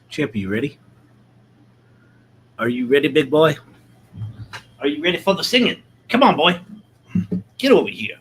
Champ, you ready? Are you ready, big boy? Are you ready for the singing? Come on, boy. Get over here.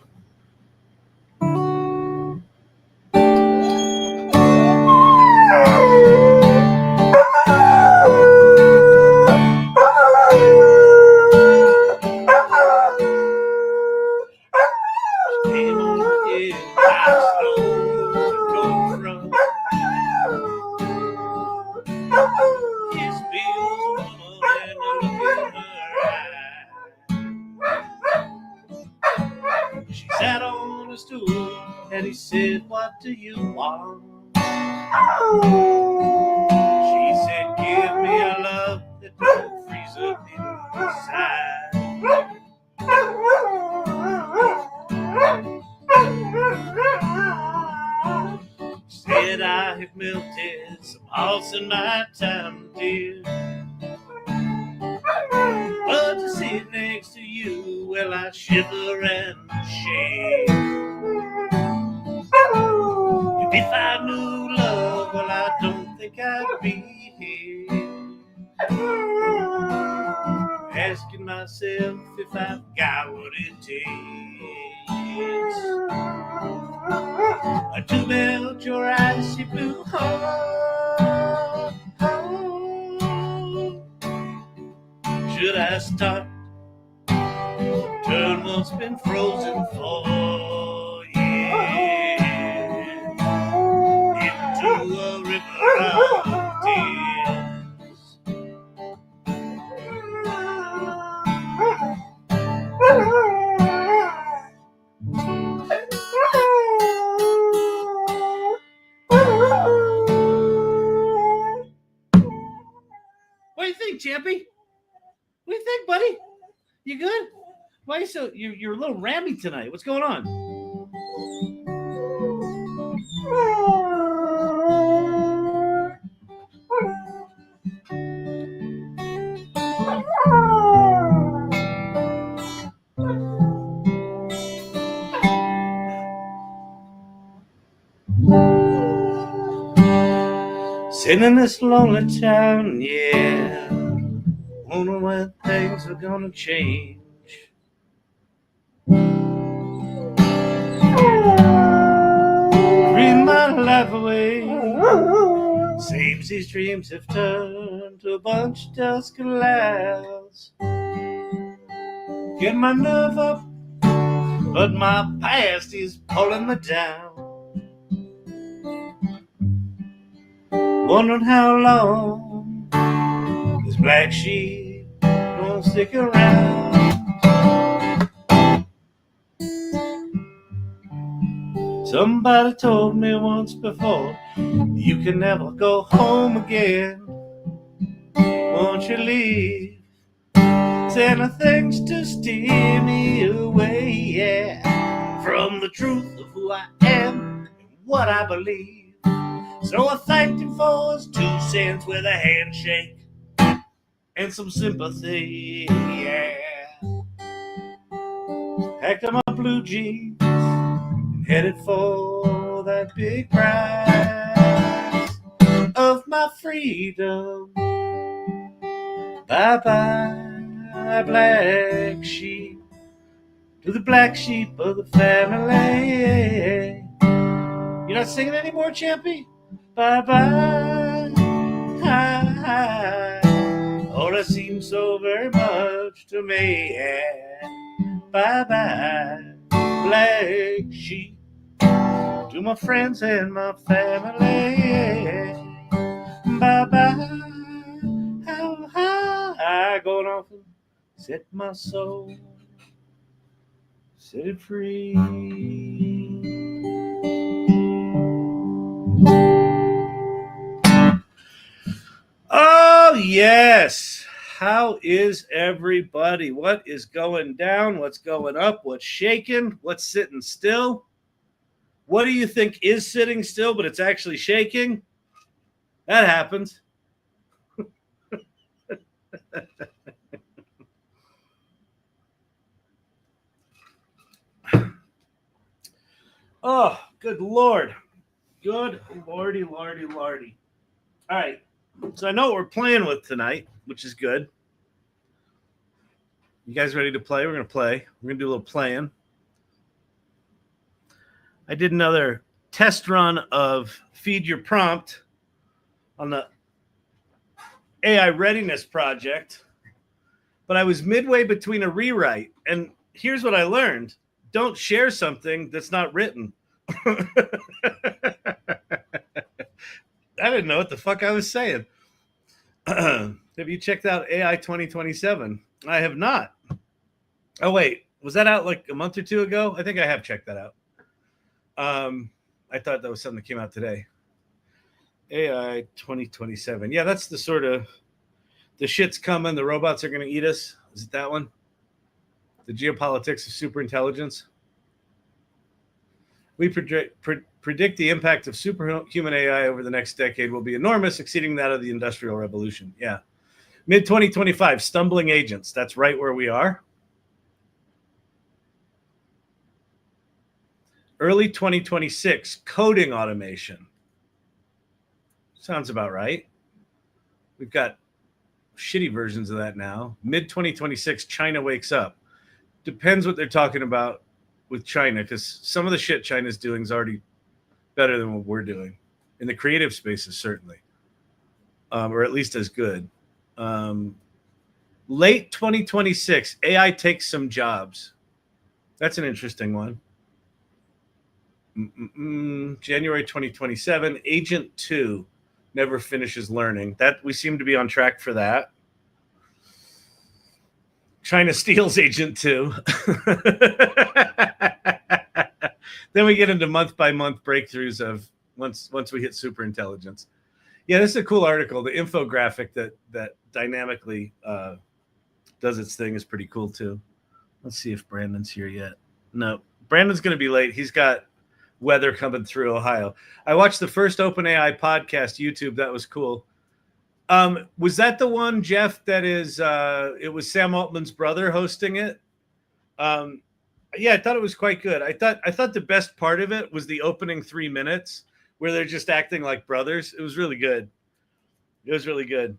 She sat on a stool and he said, "What do you want?" She said, "Give me a love that don't freeze up inside." She said, "I have melted some hearts in my time, dear. But to sit next to you, well, I shiver and shake. And if I knew love, well, I don't think I'd be here. Asking myself if I've got what it takes to melt your icy blue heart. Should I start? Turn what's been frozen for years into a river of tears. What do you think, Champy? What do you think, buddy? You good? Why are you so you're a little rammy tonight? What's going on? Sitting in this lonely town, yeah. Wonder when things are gonna change. Dream my life away. Seems these dreams have turned to a bunch of dusky clouds. Get my nerve up, but my past is pulling me down. Wondering how long this black sheep gonna stick around. Somebody told me once before, you can never go home again. Won't you leave? Send things to steer me away, yeah, from the truth of who I am and what I believe. So I thanked him for his 2 cents with a handshake and some sympathy, yeah. Packed up my blue jeans and headed for that big prize of my freedom. Bye-bye, black sheep, to the black sheep of the family. You're not singing anymore, Champy? Bye-bye, hi. Oh, that seems so very much to me, yeah. Bye-bye, black sheep, to my friends and my family. Bye-bye, how high, going off and set my soul, set it free. Oh, yes. How is everybody? What is going down? What's going up? What's shaking? What's sitting still? What do you think is sitting still, but it's actually shaking? That happens. Oh, Good Lord. Good Lordy. All right. So I know what we're playing with tonight, which is good. You guys ready to play? We're going to play. We're going to do a little playing. I did another test run of Feed Your Prompt on the AI Readiness Project, but I was midway between a rewrite, and here's what I learned. Don't share something that's not written. I didn't know what the fuck I was saying. Have you checked out AI 2027? I have not. Oh, wait. Was that out like a month or two ago? I think I have checked that out. I thought that was something that came out today. AI 2027. Yeah, that's the sort of the shit's coming. The robots are going to eat us. Is it that one? The geopolitics of superintelligence. We predict the impact of superhuman AI over the next decade will be enormous, exceeding that of the Industrial Revolution. Yeah. Mid-2025, stumbling agents. That's right where we are. Early 2026, coding automation. Sounds about right. We've got shitty versions of that now. Mid-2026, China wakes up. Depends what they're talking about with China, because some of the shit China's doing is already better than what we're doing. In the creative spaces, certainly. Or at least as good. Late 2026, AI takes some jobs. That's an interesting one. January 2027, Agent 2 never finishes learning. That we seem to be on track for that. China steals Agent 2. Then we get into month-by-month breakthroughs of once we hit superintelligence. Yeah, this is a cool article. The infographic that dynamically does its thing is pretty cool too. Let's see if Brandon's here yet. No, Brandon's going to be late. He's got weather coming through Ohio. I watched the first Openai Podcast YouTube. That was cool. Was that the one, Jeff, that is, it was Sam Altman's brother hosting it? Yeah, I thought it was quite good. I thought the best part of it was the opening 3 minutes where they're just acting like brothers. It was really good. It was really good.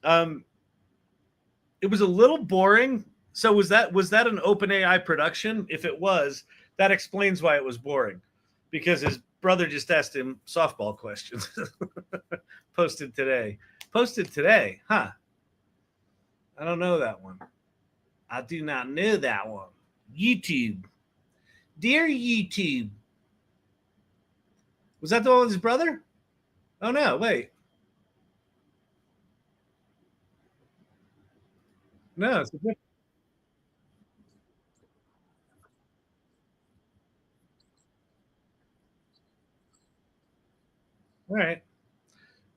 It was a little boring. So was that an OpenAI production? If it was, that explains why it was boring, because his brother just asked him softball questions. Posted today, huh? I don't know that one. I do not know that one. YouTube. Dear YouTube. Was that the one with his brother? Oh, no, wait. No, it's a different. All right.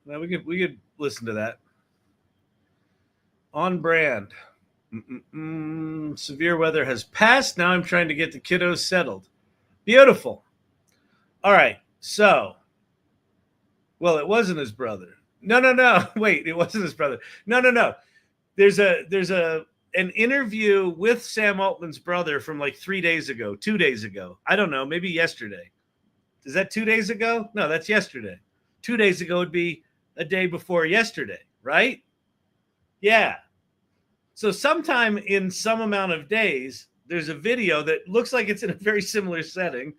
Well, we could listen to that. On brand. Severe weather has passed. Now I'm trying to get the kiddos settled. Beautiful. All right. So, well, it wasn't his brother. No. Wait, it wasn't his brother. No. There's an interview with Sam Altman's brother from like 3 days ago, 2 days ago. I don't know, maybe yesterday. Is that 2 days ago? No, that's yesterday. 2 days ago would be a day before yesterday, right? Yeah. So sometime in some amount of days, there's a video that looks like it's in a very similar setting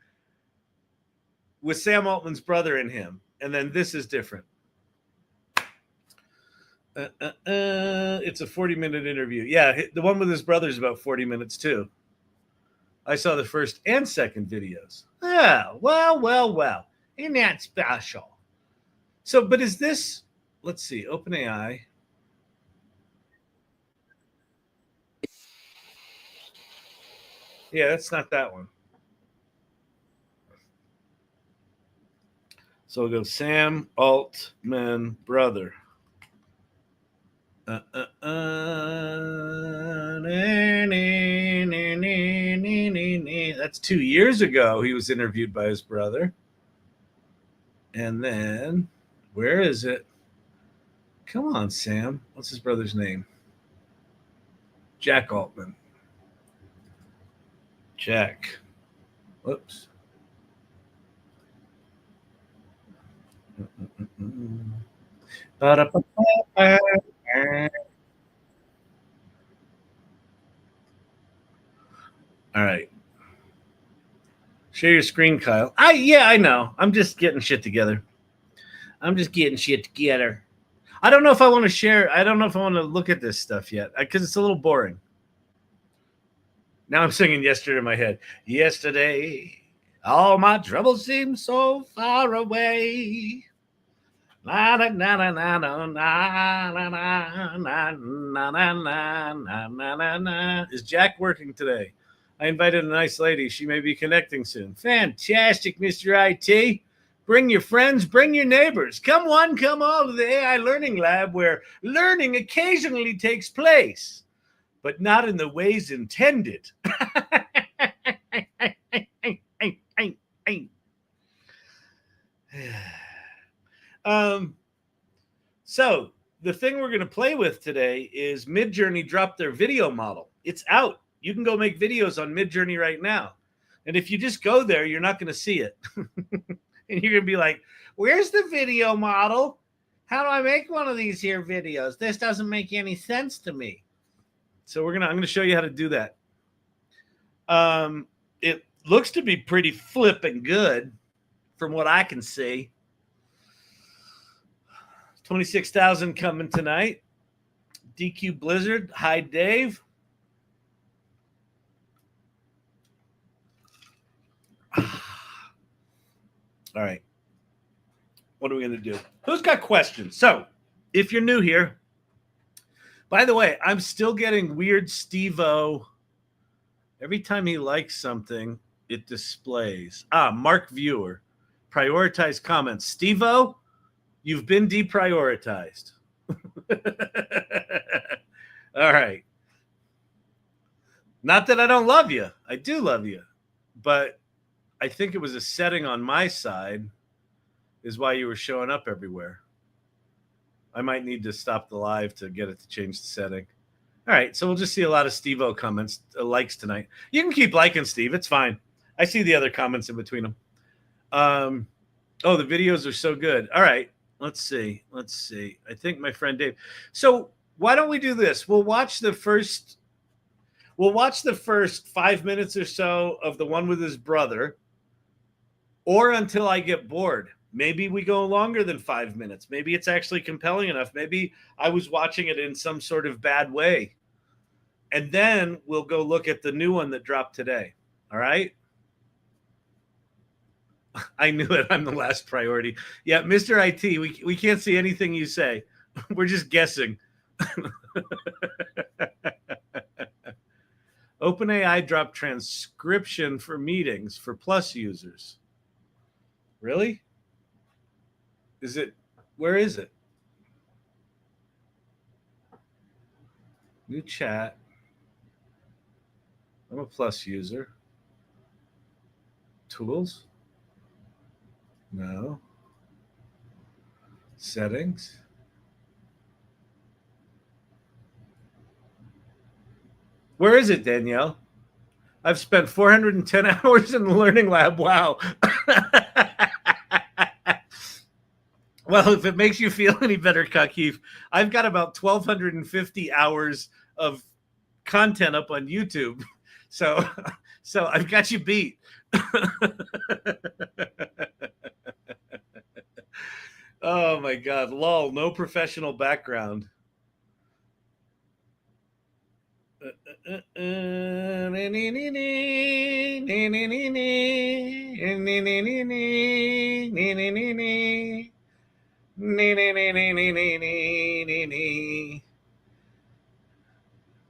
with Sam Altman's brother and him. And then this is different. It's a 40-minute interview. Yeah, the one with his brother is about 40 minutes too. I saw the first and second videos. Oh, well. Ain't that special? So, but is this, let's see, OpenAI. Yeah, that's not that one. So we'll go Sam Altman brother. That's 2 years ago. He was interviewed by his brother. And then, where is it? Come on, Sam. What's his brother's name? Jack Altman. Jack. Whoops. All right. Share your screen, Kyle. I know. I'm just getting shit together. I don't know if I want to share. I don't know if I want to look at this stuff yet because it's a little boring. Now I'm singing Yesterday in my head. Yesterday, all my troubles seem so far away. Na na na na na na na na na na na na na. Is Jack working today? I invited a nice lady. She may be connecting soon. Fantastic, Mr. IT. Bring your friends, bring your neighbors. Come one, come all to the AI Learning Lab where learning occasionally takes place, but not in the ways intended. So the thing we're going to play with today is Midjourney dropped their video model. It's out. You can go make videos on Midjourney right now. And if you just go there, you're not going to see it. And you're going to be like, where's the video model? How do I make one of these here videos? This doesn't make any sense to me. So I'm going to show you how to do that. It looks to be pretty flipping good from what I can see. 26,000 coming tonight. DQ Blizzard. Hi, Dave. All right. What are we going to do? Who's got questions? So, if you're new here, by the way, I'm still getting weird Steve-O. Every time he likes something, it displays. Mark Viewer. Prioritize comments. Steve-O, you've been deprioritized. All right. Not that I don't love you. I do love you. But I think it was a setting on my side is why you were showing up everywhere. I might need to stop the live to get it to change the setting. All right, so we'll just see a lot of Steve-O comments, likes tonight. You can keep liking Steve. It's fine. I see the other comments in between them. Oh, the videos are so good. All right, let's see. I think my friend Dave. So why don't we do this? We'll watch the first 5 minutes or so of the one with his brother, or until I get bored. Maybe we go longer than 5 minutes. Maybe it's actually compelling enough. Maybe I was watching it in some sort of bad way. And then we'll go look at the new one that dropped today. All right? I knew it. I'm the last priority. Yeah, Mr. IT, we can't see anything you say. We're just guessing. OpenAI dropped transcription for meetings for Plus users. Really? Where is it? New chat. I'm a Plus user. Tools? No. Settings? Where is it, Danielle? I've spent 410 hours in the Learning Lab. Wow. Well, if it makes you feel any better, Kakif, I've got about 1,250 hours of content up on YouTube. So I've got you beat. Oh, my God. Lol, no professional background.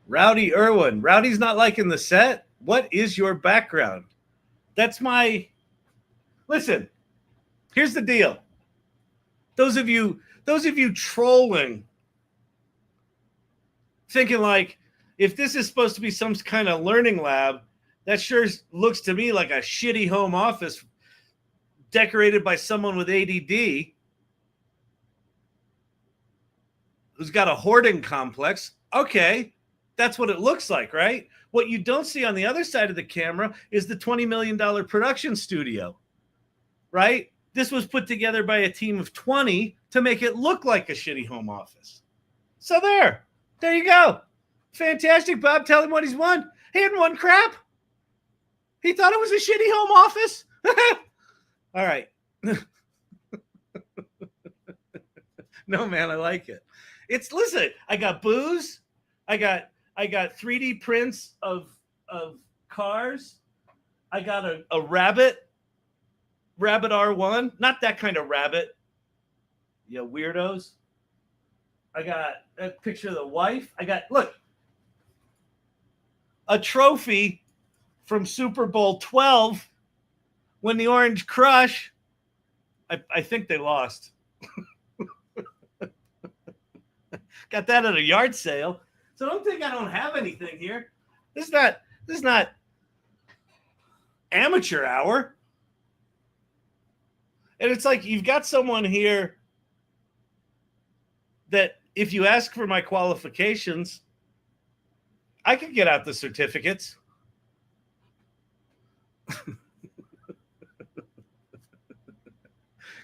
Rowdy Irwin. Rowdy's not liking the set? What is your background? Listen, here's the deal. Those of you trolling, thinking like, if this is supposed to be some kind of learning lab, that sure looks to me like a shitty home office decorated by someone with ADD who's got a hoarding complex. Okay, that's what it looks like, right? What you don't see on the other side of the camera is the $20 million production studio, right? This was put together by a team of 20 to make it look like a shitty home office. So there you go. Fantastic, Bob. Tell him what he's won. He hadn't won crap. He thought it was a shitty home office. All right. No, man, I like it. Listen, I got booze. I got 3D prints of cars. I got a rabbit R1. Not that kind of rabbit. You weirdos. I got a picture of the wife. Look, a trophy from Super Bowl 12 when the Orange Crush, I think they lost. Got that at a yard sale. So don't think I don't have anything here. This is not amateur hour. And it's like you've got someone here that if you ask for my qualifications, I could get out the certificates.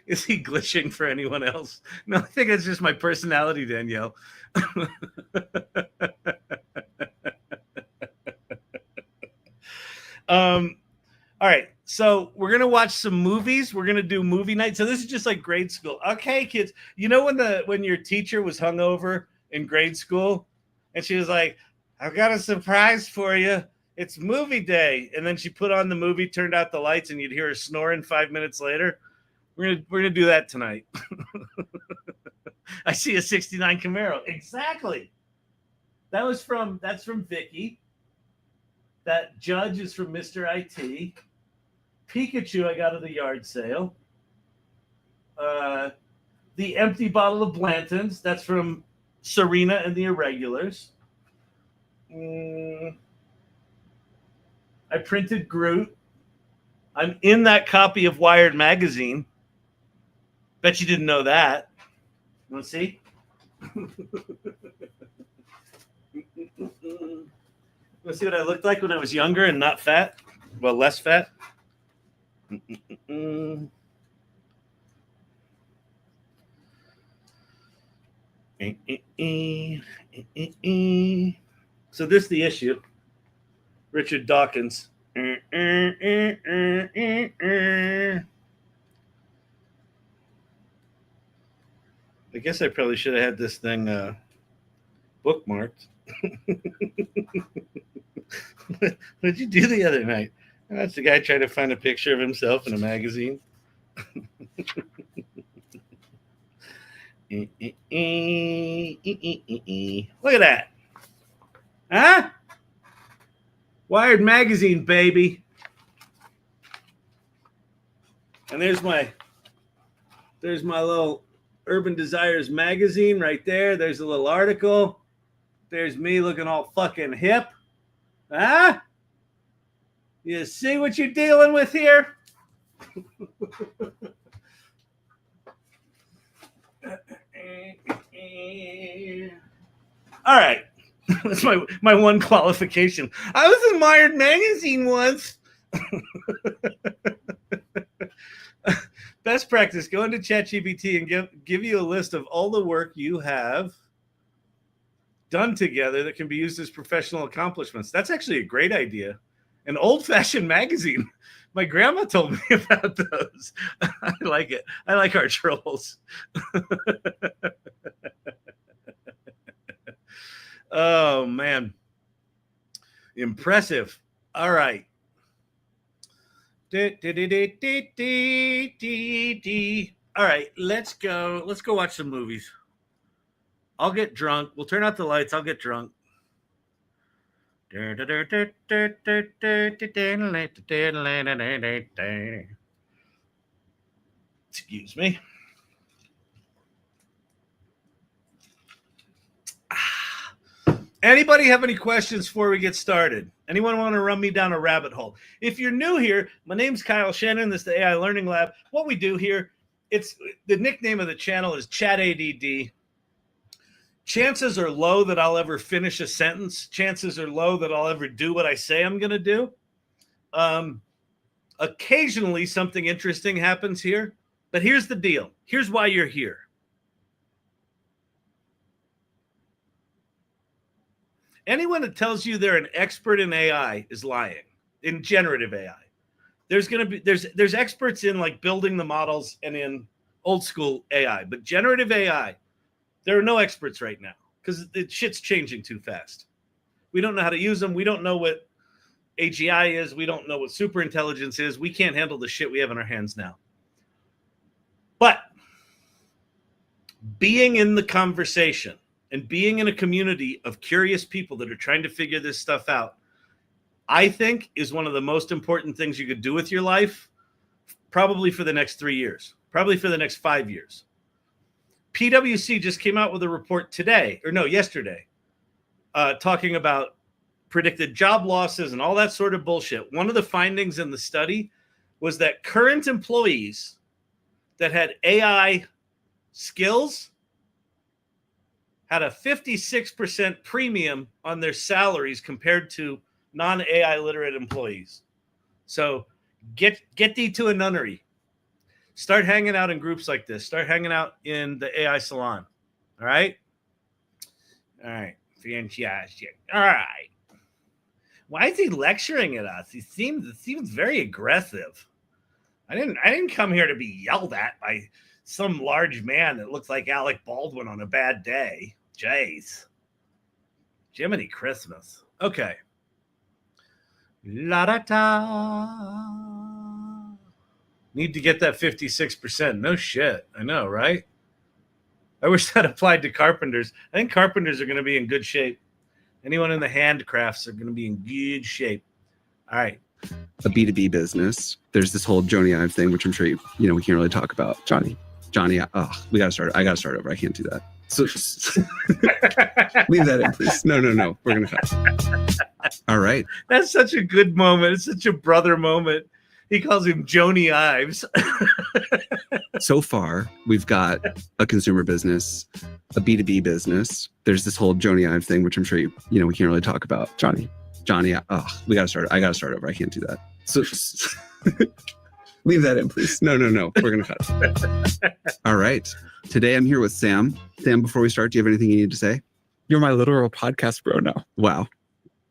Is he glitching for anyone else? No, I think it's just my personality, Danielle. All right, so we're gonna watch some movies. We're gonna do movie night. So this is just like grade school. Okay, kids. You know when your teacher was hungover in grade school, and she was like, "I've got a surprise for you. It's movie day," and then she put on the movie, turned out the lights, and you'd hear her snoring 5 minutes later. We're gonna do that tonight. I see a '69 Camaro. Exactly. That's from Vicky. That Judge is from Mr. IT. Pikachu I got at the yard sale. The empty bottle of Blanton's, that's from Serena and the Irregulars. I printed Groot. I'm in that copy of Wired magazine. Bet you didn't know that. You want to see? Want to see what I looked like when I was younger and not fat? Well, less fat. So this is the issue. Richard Dawkins. I guess I probably should have had this thing bookmarked. What did you do the other night? That's the guy trying to find a picture of himself in a magazine. Look at that. Huh? Wired magazine, baby. And there's my little Urban Desires magazine right there. There's a little article. There's me looking all fucking hip. Huh? You see what you're dealing with here? All right. That's my one qualification. I was in Wired magazine once. Best practice, go into Chatgpt and give you a list of all the work you have done together that can be used as professional accomplishments. That's actually a great idea. An old-fashioned magazine. My grandma told me about those. I like it. I like our trolls. Oh, man. Impressive. All right. All right, let's go. Let's go watch some movies. I'll get drunk. We'll turn out the lights. I'll get drunk. Excuse me. Anybody have any questions before we get started? Anyone want to run me down a rabbit hole? If you're new here, my name's Kyle Shannon. This is the AI Learning Lab. What we do here, it's the nickname of the channel is Chat ADD. Chances are low that I'll ever finish a sentence. Chances are low that I'll ever do what I say I'm going to do. Occasionally, something interesting happens here. But here's the deal. Here's why you're here. Anyone that tells you they're an expert in AI is lying, in generative AI. There's experts in like building the models and in old school AI, but generative AI, there are no experts right now because the shit's changing too fast. We don't know how to use them. We don't know what AGI is. We don't know what superintelligence is. We can't handle the shit we have in our hands now. But being in the conversation and being in a community of curious people that are trying to figure this stuff out, I think is one of the most important things you could do with your life, probably for the next 3 years, probably for the next 5 years. PwC just came out with a report yesterday, talking about predicted job losses and all that sort of bullshit. One of the findings in the study was that current employees that had AI skills had a 56% premium on their salaries compared to non-AI literate employees. So get thee to a nunnery. Start hanging out in groups like this. Start hanging out in the AI salon. All right? All right. Fantastic. All right. Why is he lecturing at us? He seems very aggressive. I didn't come here to be yelled at by some large man that looks like Alec Baldwin on a bad day. Jeez. Jiminy Christmas. Okay. La-da-da. Need to get that 56%. No shit. I know, right? I wish that applied to carpenters. I think carpenters are going to be in good shape. Anyone in the handcrafts are going to be in good shape. All right. A B2B business. There's this whole Joni Ive thing, which I'm sure we can't really talk about. Johnny. We gotta start. I gotta start over. I can't do that. So leave that in, please. No. We're gonna cut. All right. That's such a good moment. It's such a brother moment. He calls him Joni Ives. So far, we've got a consumer business, a B2B business. There's this whole Joni Ive thing, which I'm sure we can't really talk about. Johnny. We gotta start. I gotta start over. I can't do that. So leave that in, please. No. We're gonna cut. All right. Today I'm here with Sam. Sam, before we start, do you have anything you need to say? You're my literal podcast bro now. Wow.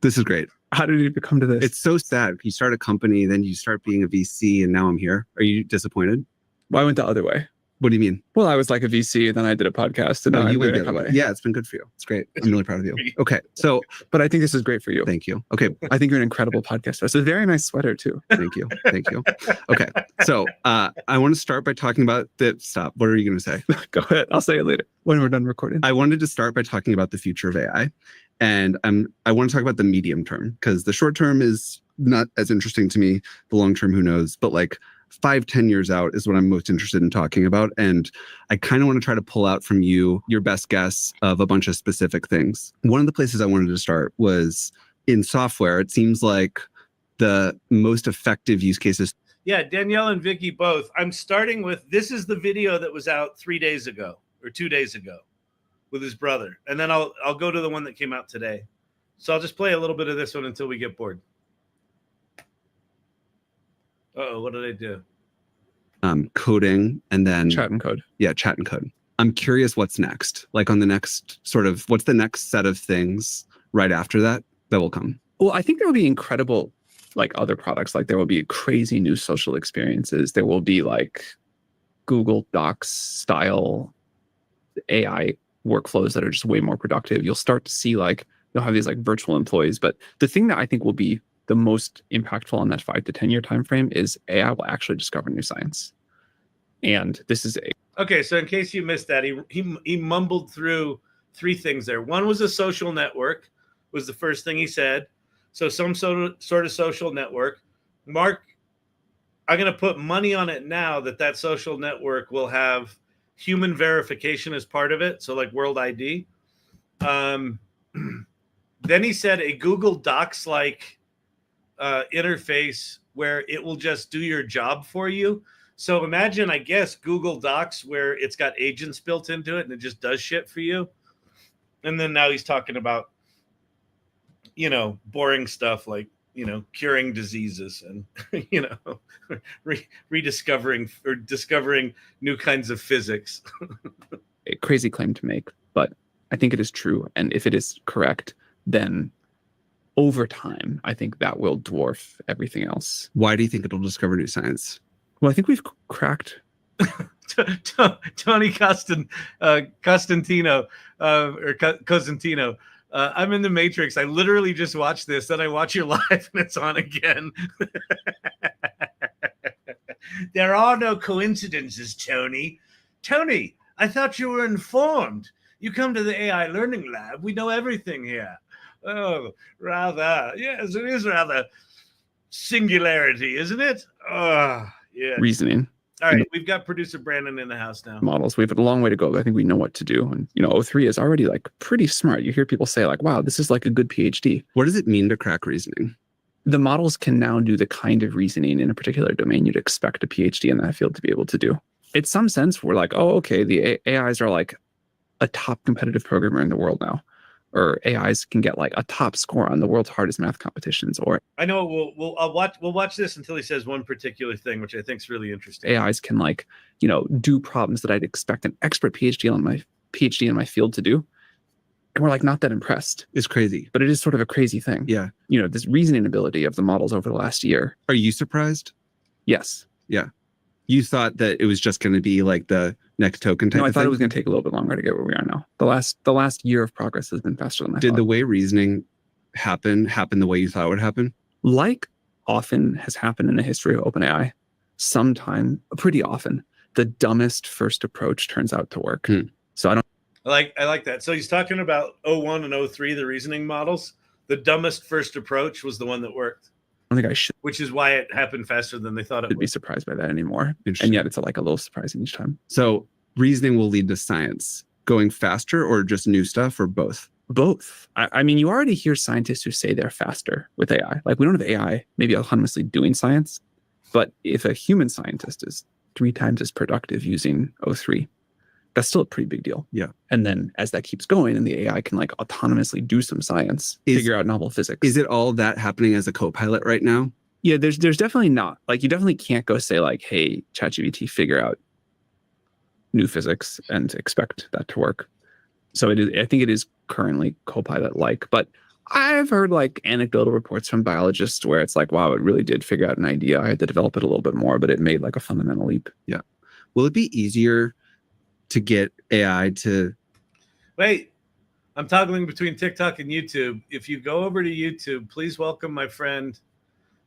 This is great. How did you come to this? It's so sad. You start a company, then you start being a VC, and now I'm here. Are you disappointed? Well, I went the other way. What do you mean? Well, I was like a VC, and then I did a podcast, and now you went the other way. Yeah, it's been good for you. It's great. I'm really proud of you. Okay, so, but I think this is great for you. Thank you. Okay, I think you're an incredible podcast. It's a very nice sweater too. Thank you. Okay, so I want to start by talking about the. Stop. What are you going to say? Go ahead. I'll say it later when we're done recording. I wanted to start by talking about the future of AI, and I want to talk about the medium term because the short term is not as interesting to me. The long term, who knows? But like 5-10 years out is what I'm most interested in talking about. And I kind of want to try to pull out from you your best guess of a bunch of specific things. One of the places I wanted to start was in software. It seems like the most effective use cases. Yeah, Danielle and Vicky both. I'm starting with, this is the video that was out 3 days ago or 2 days ago with his brother. And then I'll go to the one that came out today. So I'll just play a little bit of this one until we get bored. Uh-oh, what did I do? Coding and then chat and code. Yeah, chat and code. I'm curious what's next. Like on the next what's the next set of things right after that will come? Well, I think there will be incredible like other products. Like there will be crazy new social experiences. There will be like Google Docs style AI workflows that are just way more productive. You'll start to see like you'll have these like virtual employees. But the thing that I think will be the most impactful on that 5 to 10 year time frame is AI will actually discover new science. And this is okay. So in case you missed that, he mumbled through 3 things there. One was a social network was the first thing he said. So some sort of social network. Mark, I'm going to put money on it now that social network will have human verification as part of it. So like World ID. Then he said a Google Docs like interface where it will just do your job for you. So imagine, I guess, Google Docs where it's got agents built into it and it just does shit for you. And then now he's talking about, boring stuff like, curing diseases and, rediscovering or discovering new kinds of physics. A crazy claim to make, but I think it is true. And if it is correct, then over time, I think that will dwarf everything else. Why do you think it'll discover new science? Well, I think we've cracked. Tony Costantino, or Cosentino. I'm in the Matrix. I literally just watched this, then I watch your live and it's on again. There are no coincidences, Tony. Tony, I thought you were informed. You come to the AI Learning Lab. We know everything here. Oh, rather. Yes, it is rather singularity, isn't it? Oh, yeah. Reasoning. All right, we've got producer Brandon in the house now. Models. We have a long way to go, but I think we know what to do. And, O3 is already like pretty smart. You hear people say like, wow, this is like a good PhD. What does it mean to crack reasoning? The models can now do the kind of reasoning in a particular domain you'd expect a PhD in that field to be able to do. In some sense, we're like, oh, okay, the AIs are like a top competitive programmer in the world now. Or AIs can get like a top score on the world's hardest math competitions. Or I know we'll watch this until he says one particular thing, which I think is really interesting. AIs can like, do problems that I'd expect an expert PhD in my field to do. And we're like not that impressed. It's crazy. But it is sort of a crazy thing. Yeah. This reasoning ability of the models over the last year. Are you surprised? Yes. Yeah. You thought that it was just going to be like the next token type No, I of thought thing? it was going to take a little bit longer to get where we are now. The last year of progress has been faster than I thought. Did the way reasoning happen the way you thought it would happen? Like often has happened in the history of OpenAI, pretty often, the dumbest first approach turns out to work. So I like that. So he's talking about 01 and 03, the reasoning models. The dumbest first approach was the one that worked. I don't think I should. Which is why it happened faster than they thought it would. Be surprised by that anymore. And yet it's like a little surprising each time. So reasoning will lead to science going faster, or just new stuff, or both? Both. I mean, you already hear scientists who say they're faster with AI. Like we don't have AI maybe autonomously doing science, but if a human scientist is 3 times as productive using O3, that's still a pretty big deal. Yeah. And then as that keeps going and the AI can like autonomously do some science, figure out novel physics. Is it all that happening as a co-pilot right now? Yeah, there's definitely not. Like you definitely can't go say like, hey, ChatGPT, figure out new physics and expect that to work. So I think it is currently co-pilot like, but I've heard like anecdotal reports from biologists where it's like, wow, it really did figure out an idea. I had to develop it a little bit more, but it made like a fundamental leap. Yeah. Will it be easier to get AI to... Wait, I'm toggling between TikTok and YouTube. If you go over to YouTube, please welcome my friend,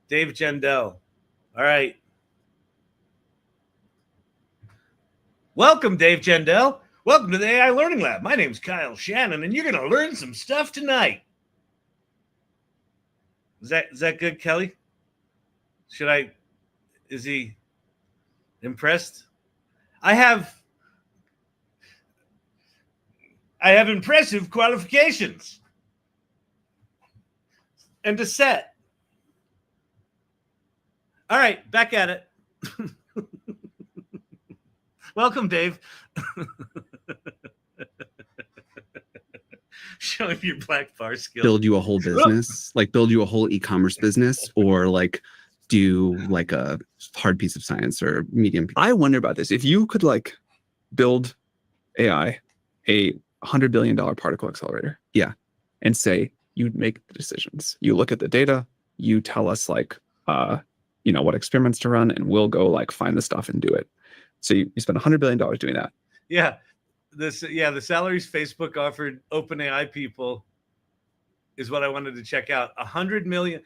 Dave Gendell. All right. Welcome, Dave Gendell. Welcome to the AI Learning Lab. My name's Kyle Shannon, and you're going to learn some stuff tonight. Is that good, Kelly? Is he impressed? I have impressive qualifications and a set. All right, back at it. Welcome, Dave. Show him your black bar skills. Build you a whole business, like build you a whole e-commerce business, or like do like a hard piece of science or medium. I wonder about this. If you could like build AI, a $100 billion particle accelerator. Yeah. And say, you make the decisions. You look at the data, you tell us like, what experiments to run, and we'll go like find the stuff and do it. So you spend $100 billion doing that. Yeah. The salaries Facebook offered OpenAI people is what I wanted to check out. 100 million.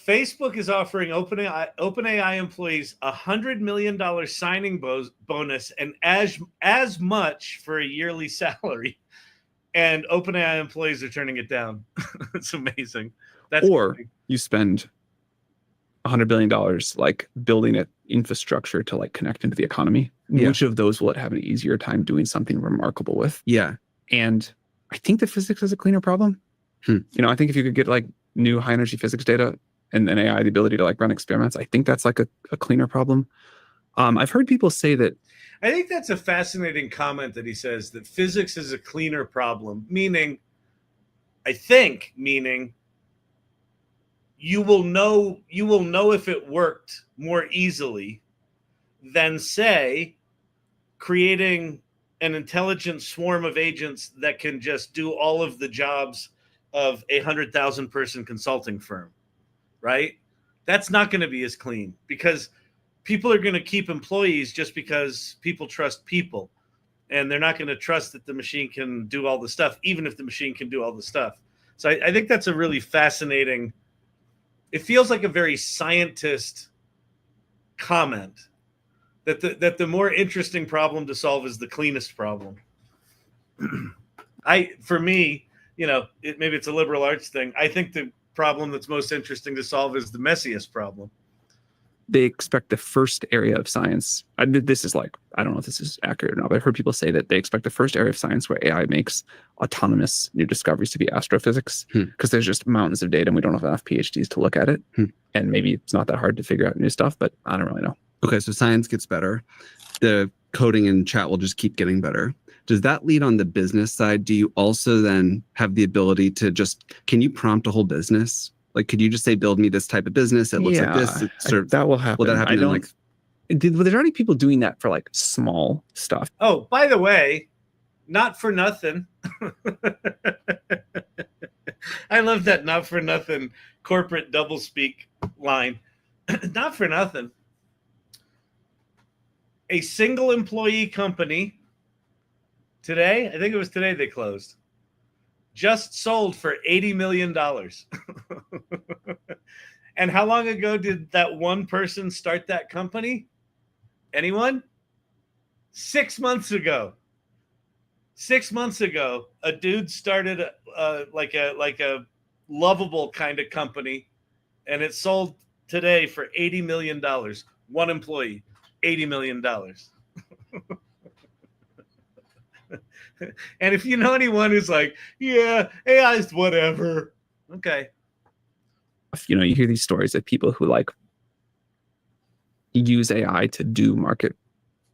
Facebook is offering OpenAI employees $100 million signing bonus and as much for a yearly salary. And OpenAI employees are turning it down. It's amazing. You spend $100 billion like building an infrastructure to like connect into the economy. Yeah. Which of those will it have an easier time doing something remarkable with? Yeah. And I think that physics is a cleaner problem. I think if you could get like new high energy physics data and then AI, the ability to like run experiments, I think that's like a cleaner problem. I've heard people say that. I think that's a fascinating comment that he says that physics is a cleaner problem, meaning you will know if it worked more easily than, say, creating an intelligent swarm of agents that can just do all of the jobs of a 100,000 person consulting firm, right? That's not going to be as clean, because people are going to keep employees just because people trust people, and they're not going to trust that the machine can do all the stuff, even if the machine can do all the stuff. So I think that's a really fascinating, it feels like a very scientist comment, that the more interesting problem to solve is the cleanest problem. For me, maybe it's a liberal arts thing. I think the problem that's most interesting to solve is the messiest problem. They expect the first area of science. This is like, I don't know if this is accurate or not, but I've heard people say that they expect the first area of science where AI makes autonomous new discoveries to be astrophysics, because there's just mountains of data and we don't have enough PhDs to look at it. And maybe it's not that hard to figure out new stuff, but I don't really know. Okay, so science gets better. The coding and chat will just keep getting better. Does that lead on the business side? Do you also then have the ability to can you prompt a whole business? Like, could you just say, build me this type of business that looks like this? That will happen. Will that happen well, there's already people doing that for like small stuff. Oh, by the way, not for nothing. I love that not for nothing corporate doublespeak line. Not for nothing. A single employee company today, I think it was today they closed, just sold for $80 million. And how long ago did that one person start that company? Anyone? 6 months ago. 6 months ago, a dude started like a lovable kind of company, and it sold today for $80 million. One employee, $80 million. And if you know anyone who's like, yeah, AI's whatever. Okay. You hear these stories of people who like use AI to do market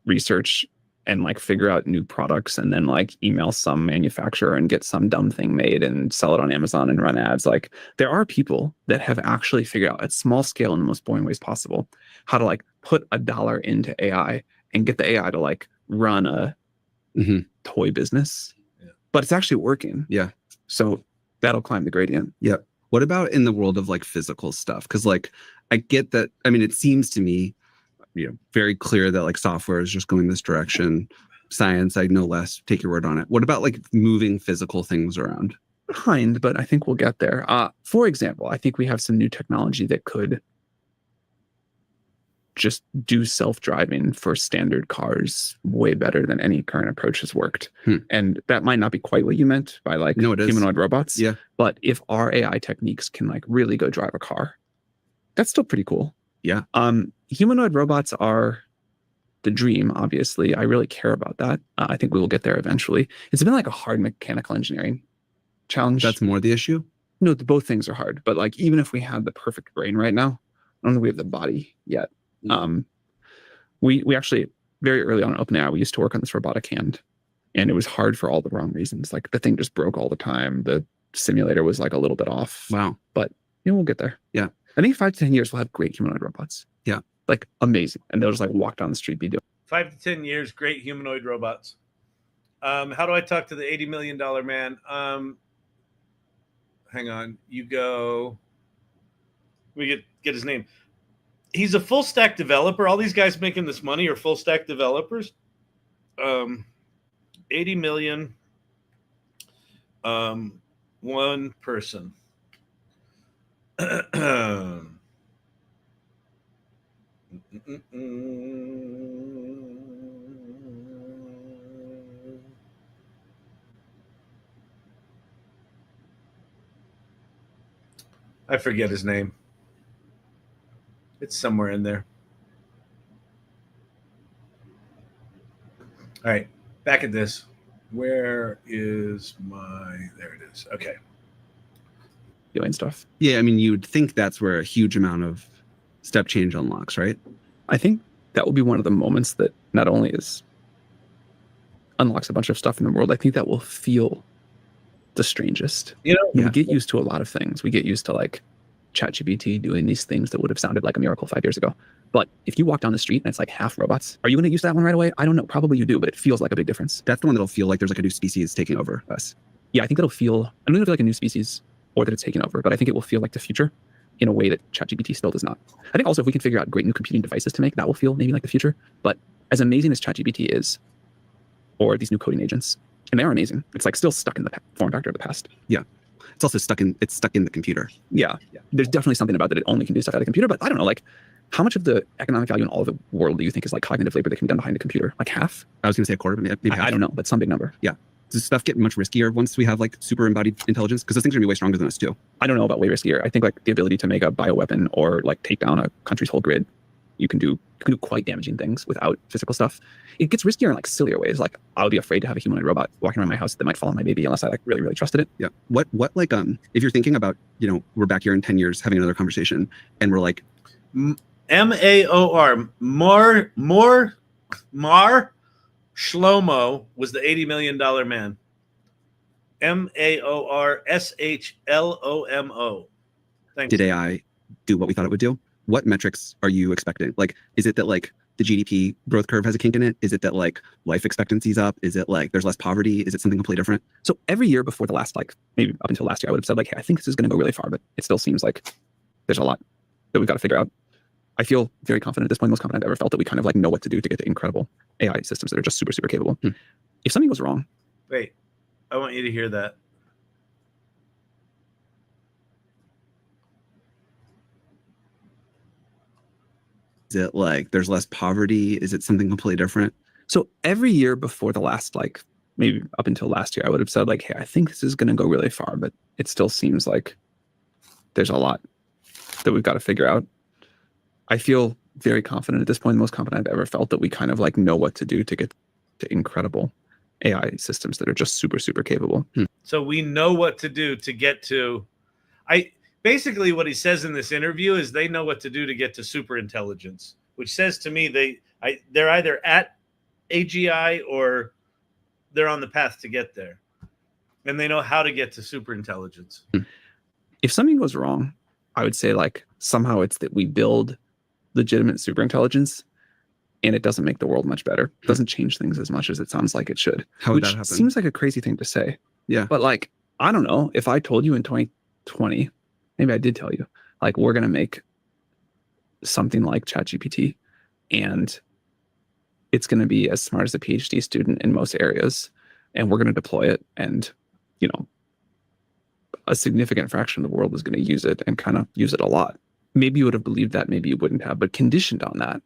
research and like figure out new products, and then like email some manufacturer and get some dumb thing made and sell it on Amazon and run ads. Like, there are people that have actually figured out at small scale in the most boring ways possible how to like put $1 into AI and get the AI to like run a toy business. Yeah. But it's actually working. Yeah. So that'll climb the gradient. Yep. What about in the world of like physical stuff? Because like, I get that. I mean, it seems to me, very clear that like software is just going this direction. Science, I know less. Take your word on it. What about like moving physical things around? Behind, but I think we'll get there. For example, I think we have some new technology that could just do self-driving for standard cars way better than any current approach has worked. And that might not be quite what you meant by like humanoid robots. Yeah. But if our AI techniques can like really go drive a car, that's still pretty cool. Yeah. Humanoid robots are the dream, obviously. I really care about that. I think we will get there eventually. It's been like a hard mechanical engineering challenge. That's more the issue? No, both things are hard. But like, even if we had the perfect brain right now, I don't think we have the body yet. We actually, very early on in Openai, we used to work on this robotic hand. And it was hard for all the wrong reasons. Like, the thing just broke all the time. The simulator was like a little bit off. Wow. But we'll get there. Yeah. I think 5 to 10 years we'll have great humanoid robots. Yeah. Like, amazing. And they'll just like walk down the street, be doing 5 to 10 years, great humanoid robots. How do I talk to the $80 million man? Hang on. You go. We get his name. He's a full stack developer. All these guys making this money are full stack developers. 80 million. One person. I forget his name. It's somewhere in there. All right, back at this. Where is there it is. Okay. doing stuff. Yeah, I mean, you'd think that's where a huge amount of step change unlocks, right? I think that will be one of the moments that not only unlocks a bunch of stuff in the world, I think that will feel the strangest. You know, we get used to a lot of things. We get used to like ChatGPT doing these things that would have sounded like a miracle 5 years ago. But if you walk down the street and it's like half robots, are you going to use that one right away? I don't know. Probably you do, but it feels like a big difference. That's the one that'll feel like there's like a new species taking over us. Yeah, I think it'll feel, I don't know if it'll feel like a new species or that it's taking over, but I think it will feel like the future in a way that ChatGPT still does not. I think also if we can figure out great new computing devices to make, that will feel maybe like the future. But as amazing as ChatGPT is, or these new coding agents, and they are amazing, it's like still stuck in the form factor of the past. Yeah. It's also stuck in the computer. Yeah. There's definitely something about that. It only can do stuff at a computer, but I don't know, like how much of the economic value in all of the world do you think is like cognitive labor that can be done behind a computer? Like half? I was going to say a quarter, maybe half. I don't know, but some big number. Yeah. Does stuff get much riskier once we have like super embodied intelligence? Because those things are going to be way stronger than us too. I don't know about way riskier. I think like the ability to make a bioweapon or like take down a country's whole grid, you can do quite damaging things without physical stuff. It gets riskier in like sillier ways. Like I would be afraid to have a humanoid robot walking around my house that might follow my baby unless I like really, really trusted it. Yeah. What like if you're thinking about, we're back here in 10 years having another conversation and we're like MAOR Mar Shlomo was the $80 million man. MAOR Thanks. Did AI do what we thought it would do? What metrics are you expecting? Like, is it that like the GDP growth curve has a kink in it? Is it that like life expectancy's up? Is it like there's less poverty? Is it something completely different? So every year before the last, like maybe up until last year, I would have said like, hey, I think this is going to go really far, but it still seems like there's a lot that we've got to figure out. I feel very confident at this point, most confident I've ever felt that we kind of like know what to do to get to incredible AI systems that are just super, super capable. If something goes wrong. Wait, I want you to hear that. Is it like there's less poverty? Is it something completely different? So every year before the last, like maybe up until last year, I would have said like, hey, I think this is going to go really far, but it still seems like there's a lot that we've got to figure out. I feel very confident at this point, the most confident I've ever felt that we kind of like know what to do to get to incredible AI systems that are just super, super capable. So we know what to do to get to, basically what he says in this interview is they know what to do to get to superintelligence, which says to me they're either at AGI or they're on the path to get there. And they know how to get to superintelligence. If something goes wrong, I would say like somehow it's that we build legitimate superintelligence and it doesn't make the world much better. It doesn't change things as much as it sounds like it should. How would that happen? Seems like a crazy thing to say. Yeah. But like, I don't know, if I told you in 2020, maybe I did tell you, like we're going to make something like ChatGPT and it's going to be as smart as a PhD student in most areas and we're going to deploy it and, a significant fraction of the world is going to use it and kind of use it a lot. Maybe you would have believed that, maybe you wouldn't have, but conditioned on that,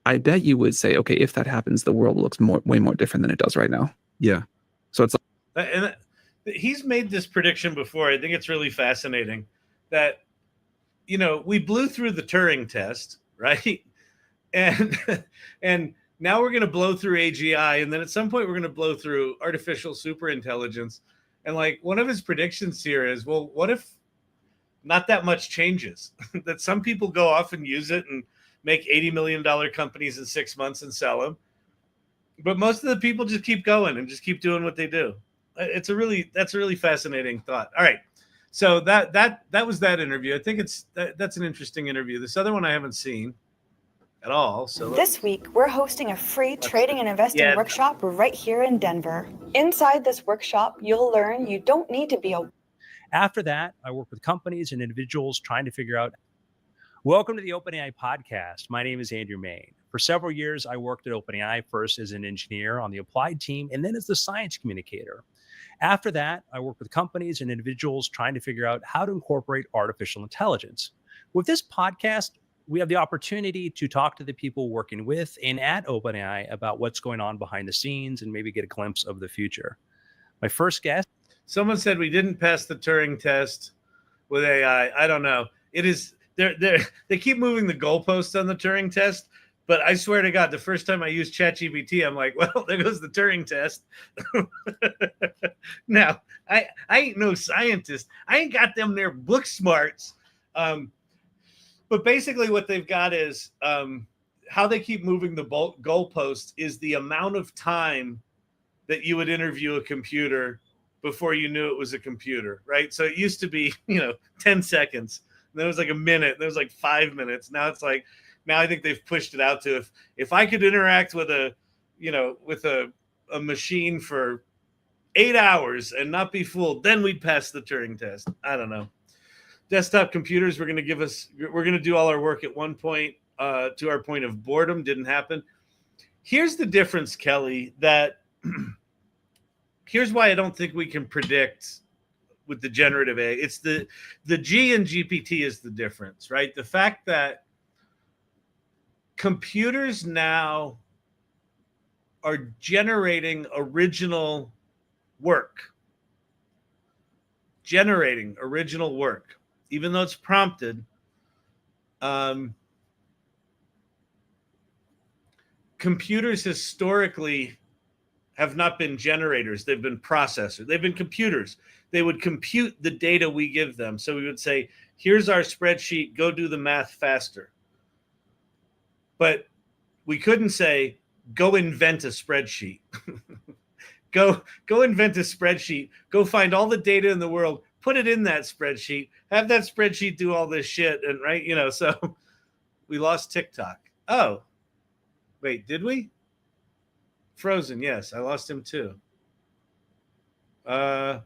I bet you would say, okay, if that happens, the world looks way more different than it does right now. Yeah. So it's like, and he's made this prediction before. I think it's really fascinating that, we blew through the Turing test, right? And now we're going to blow through AGI. And then at some point we're going to blow through artificial superintelligence. And like one of his predictions here is, well, what if not that much changes? That some people go off and use it and make $80 million companies in 6 months and sell them. But most of the people just keep going and just keep doing what they do. That's a really fascinating thought. All right. So that was that interview. I think that's an interesting interview. This other one I haven't seen at all. So this week, we're hosting a free trading and investing workshop right here in Denver. Inside this workshop, you'll learn you don't need to be a... After that, I work with companies and individuals trying to figure out. Welcome to the Openai Podcast. My name is Andrew Main. For several years, I worked at Openai, first as an engineer on the applied team, and then as the science communicator. After that, I worked with companies and individuals trying to figure out how to incorporate artificial intelligence. With this podcast, we have the opportunity to talk to the people working with and at Openai about what's going on behind the scenes and maybe get a glimpse of the future. My first guest. Someone said we didn't pass the Turing test with AI. I don't know. It is they keep moving the goalposts on the Turing test, but I swear to God, the first time I used ChatGPT, I'm like, well, there goes the Turing test. Now, I ain't no scientist. I ain't got them there book smarts. But basically what they've got is how they keep moving the goalposts is the amount of time that you would interview a computer before you knew it was a computer, right? So it used to be, 10 seconds. There was like a minute. There was like 5 minutes. Now it's like, now I think they've pushed it out to if I could interact with a machine for 8 hours and not be fooled, then we'd pass the Turing test. I don't know. Desktop computers, we're going to do all our work at one point to our point of boredom. Didn't happen. Here's the difference, Kelly, that here's why I don't think we can predict with the generative AI. It's the G in GPT is the difference, right? The fact that computers now are generating original work, even though it's prompted. Computers historically have not been generators. They've been processors. They've been computers. They would compute the data we give them. So we would say, here's our spreadsheet, go do the math faster. But we couldn't say, go invent a spreadsheet. Go invent a spreadsheet. Go find all the data in the world, put it in that spreadsheet, have that spreadsheet do all this shit. And right, so we lost TikTok. Oh, wait, did we? Frozen, yes, I lost him too. I'm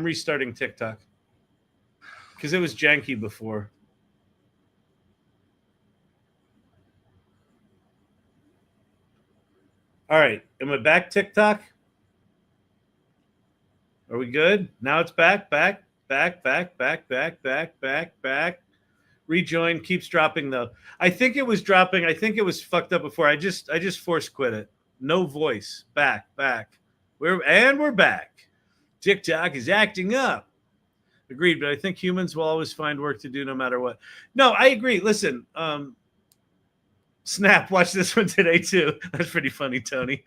restarting TikTok because it was janky before. All right, am I back, TikTok? Are we good? Now it's back. Rejoin, keeps dropping though. I think it was dropping. I think it was fucked up before. I just force quit it. No voice. Back. We're back. TikTok is acting up. Agreed, but I think humans will always find work to do no matter what. No, I agree. Listen, Snap, watch this one today too. That's pretty funny, Tony.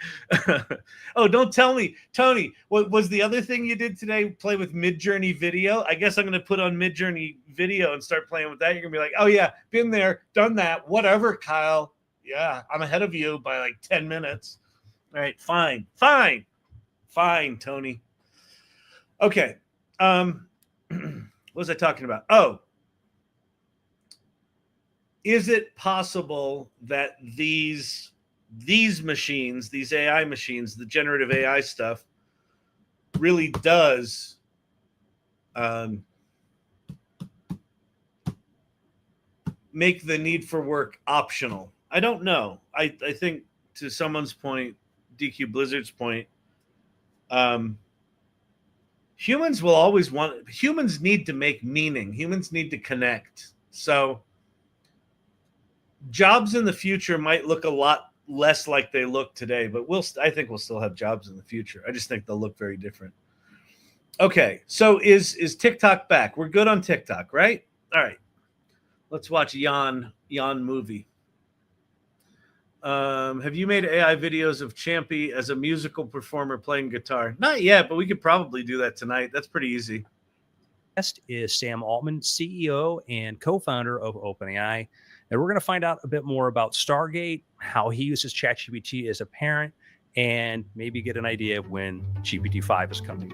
Oh, don't tell me, Tony, what was the other thing you did today? Play with Midjourney video? I guess I'm going to put on Midjourney video and start playing with that. You're going to be like, oh yeah, been there, done that, whatever, Kyle. Yeah, I'm ahead of you by like 10 minutes. All right, fine, Tony. Okay. What was I talking about? Oh, is it possible that these machines, these AI machines, the generative AI stuff, really does make the need for work optional? I don't know. I think to someone's point, DQ Blizzard's point, humans need to make meaning. Humans need to connect. So jobs in the future might look a lot less like they look today, but I think we'll still have jobs in the future. I just think they'll look very different. Okay, so is TikTok back? We're good on TikTok, right? All right. Let's watch Jan movie. Have you made AI videos of Champy as a musical performer playing guitar? Not yet, but we could probably do that tonight. That's pretty easy. Guest is Sam Altman, CEO and co-founder of Openai. And we're going to find out a bit more about Stargate, how he uses ChatGPT as a parent, and maybe get an idea of when GPT-5 is coming.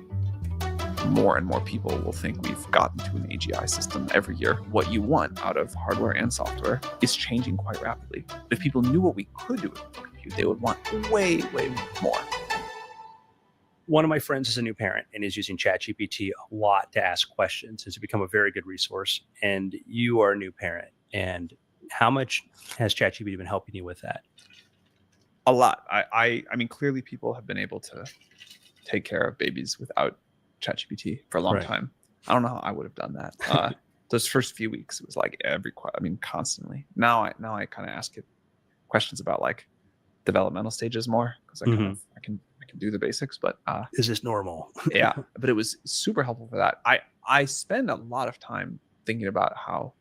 More and more people will think we've gotten to an AGI system every year. What you want out of hardware and software is changing quite rapidly. If people knew what we could do with compute, they would want way, way more. One of my friends is a new parent and is using ChatGPT a lot to ask questions. It's become a very good resource. And you are a new parent. And how much has ChatGPT been helping you with that? A lot. I mean, clearly people have been able to take care of babies without ChatGPT for a long time. I don't know how I would have done that. Those first few weeks, it was like constantly. Now I kind of ask it questions about like developmental stages more because I can do the basics. But is this normal? Yeah, but it was super helpful for that. I spend a lot of time thinking about how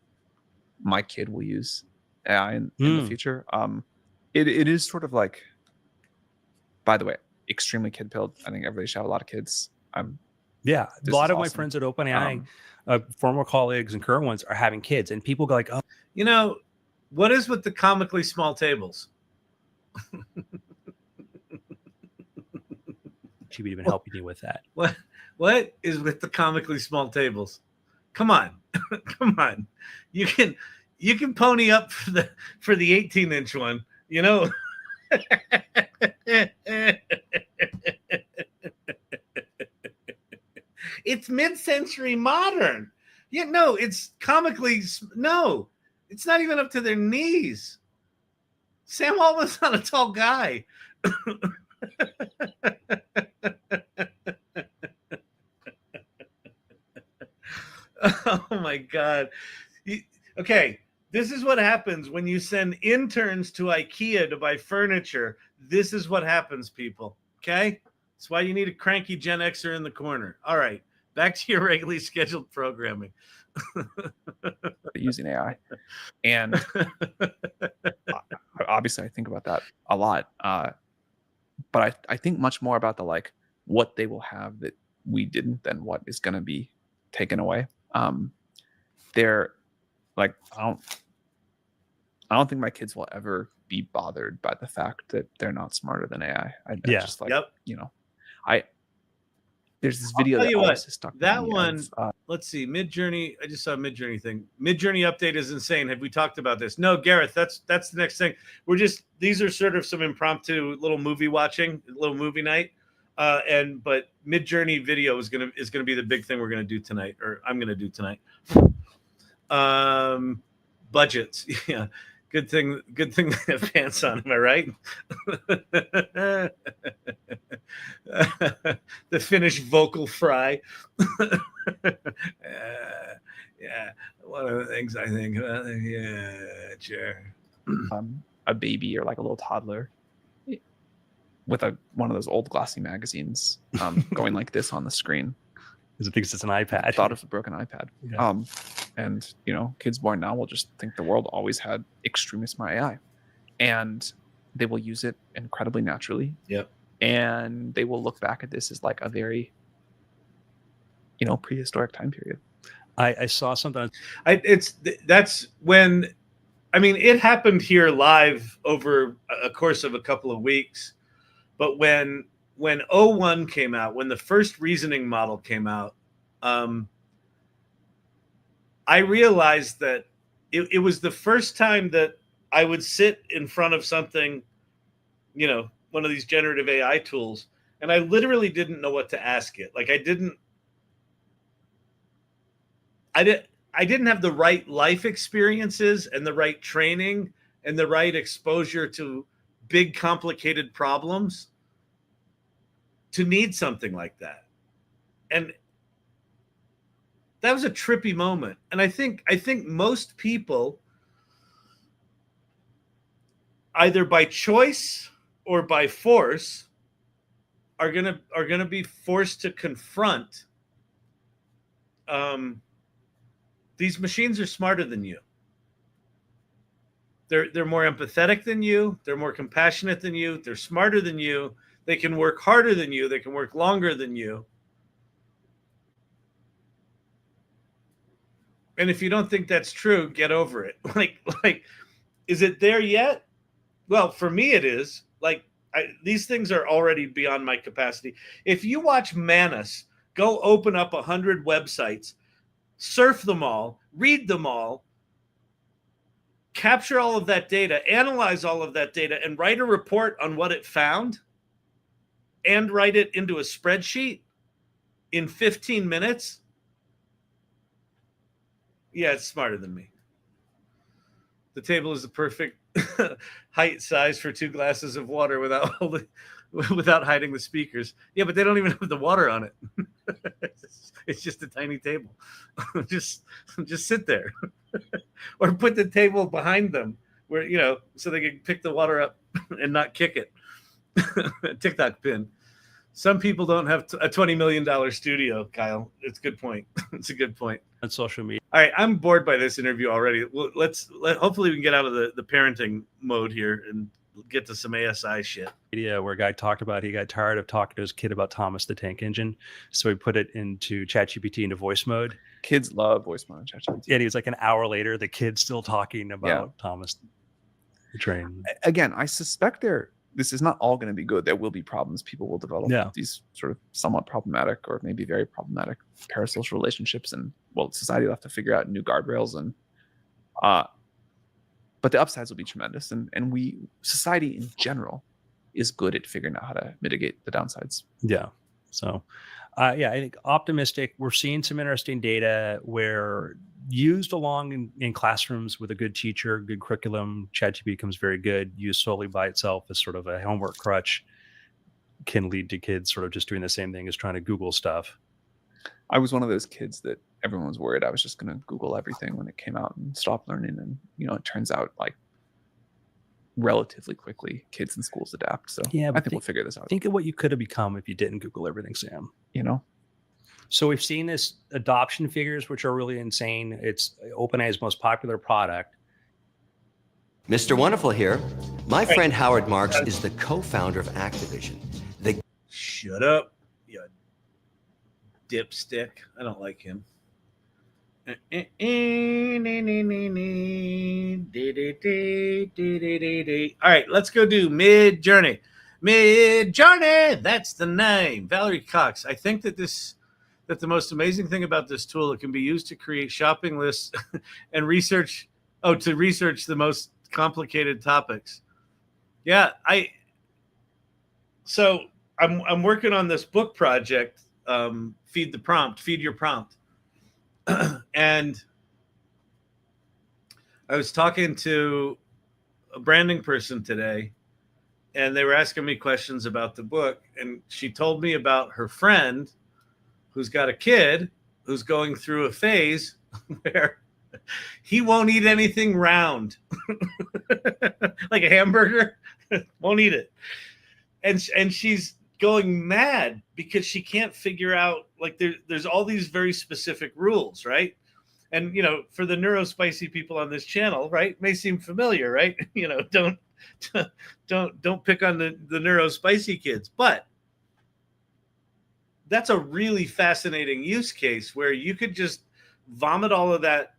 my kid will use AI in the future. It is sort of like, by the way, extremely kid pilled. I think everybody should have a lot of kids. Yeah, a lot of my friends at OpenAI, former colleagues and current ones, are having kids, and people go like, "Oh, what is with the comically small tables?" GPT been helping you with that? What is with the comically small tables? Come on. Come on. You can pony up for the 18-inch one, you know. It's mid-century modern. Yeah, no, it's comically no. It's not even up to their knees. Sam Altman's not a tall guy. Oh my God. Okay, this is what happens when you send interns to IKEA to buy furniture. This is what happens, people. Okay? That's why you need a cranky Gen Xer in the corner. All right, back to your regularly scheduled programming. Using AI. And obviously I think about that a lot. But I think much more about the like what they will have that we didn't than what is going to be taken away. They're like, I don't think my kids will ever be bothered by the fact that they're not smarter than AI. Just like, you know, there's this video that always stuck that with me one. of, Let's see, Midjourney. I just saw a Midjourney thing. Midjourney update is insane. Have we talked about this? No, Gareth. That's the next thing. These are sort of some impromptu little movie watching, little movie night. But Midjourney video is gonna be the big thing we're gonna do tonight, or I'm gonna do tonight. Budgets, yeah. Good thing they have pants on. Am I right? The Finnish vocal fry. Yeah, one of the things I think about. Yeah, sure. a baby or like a little toddler with one of those old glossy magazines going like this on the screen. Because it thinks it's an iPad. I thought it was a broken iPad. Yeah. And, you know, kids born now will just think the world always had extremely smart AI. And they will use it incredibly naturally. Yep. And they will look back at this as like a very, you know, prehistoric time period. I saw something. That's when, I mean, it happened here live over a course of a couple of weeks. But when O1 came out, when the first reasoning model came out, I realized that it was the first time that I would sit in front of something, you know, one of these generative AI tools, and I literally didn't know what to ask it. Like I didn't have the right life experiences and the right training and the right exposure to big, complicated problems to need something like that. And that was a trippy moment. And I think most people, either by choice or by force, are gonna be forced to confront these machines are smarter than you. They're more empathetic than you. They're more compassionate than you. They're smarter than you. They can work harder than you. They can work longer than you. And if you don't think that's true, get over it. Like, is it there yet? Well, for me, it is. Like, these things are already beyond my capacity. If you watch Manus, go open up 100 websites, surf them all, read them all, capture all of that data, analyze all of that data, and write a report on what it found, and write it into a spreadsheet in 15 minutes. Yeah, it's smarter than me. The table is the perfect height size for 2 glasses of water without hiding the speakers. Yeah, but they don't even have the water on it. It's just a tiny table. just sit there. Or put the table behind them where, you know, so they can pick the water up and not kick it. TikTok pin. Some people don't have a $20 million studio, Kyle. It's a good point. It's a good point. On social media. All right, I'm bored by this interview already. Well, hopefully we can get out of the parenting mode here and get to some ASI shit. Where a guy talked about he got tired of talking to his kid about Thomas the Tank Engine, so he put it into ChatGPT into voice mode. Kids love voice mode in ChatGPT. And he was like an hour later, the kid's still talking about Thomas the Train. Again, I suspect they're this is not all going to be good. There will be problems. People will develop these sort of somewhat problematic or maybe very problematic parasocial relationships, and well, society will have to figure out new guardrails, and but the upsides will be tremendous, and society in general is good at figuring out how to mitigate the downsides. Yeah. So, I think optimistic. We're seeing some interesting data where used along in classrooms with a good teacher, good curriculum, ChatGPT becomes very good. Used solely by itself as sort of a homework crutch can lead to kids sort of just doing the same thing as trying to Google stuff. I was one of those kids that everyone was worried I was just going to Google everything when it came out and stop learning. And, it turns out like relatively quickly kids in schools adapt. So I think we'll figure this out. Think of what you could have become if you didn't Google everything, Sam. So we've seen this adoption figures, which are really insane. It's OpenAI's most popular product. Mr. Wonderful here. My friend Howard Marks is the co-founder of Activision. Shut up, you dipstick. I don't like him. All right, let's go do Midjourney. Midjourney, that's the name. Valerie Cox. I think that the most amazing thing about this tool, it can be used to create shopping lists and research the most complicated topics. Yeah, I'm working on this book project, feed your prompt. And I was talking to a branding person today, and they were asking me questions about the book, and she told me about her friend who's got a kid who's going through a phase where he won't eat anything round. Like a hamburger, won't eat it. And she's going mad because she can't figure out, like, there's all these very specific rules, right? And for the neurospicy people on this channel, right, may seem familiar, right? Don't pick on the neurospicy kids, but that's a really fascinating use case where you could just vomit all of that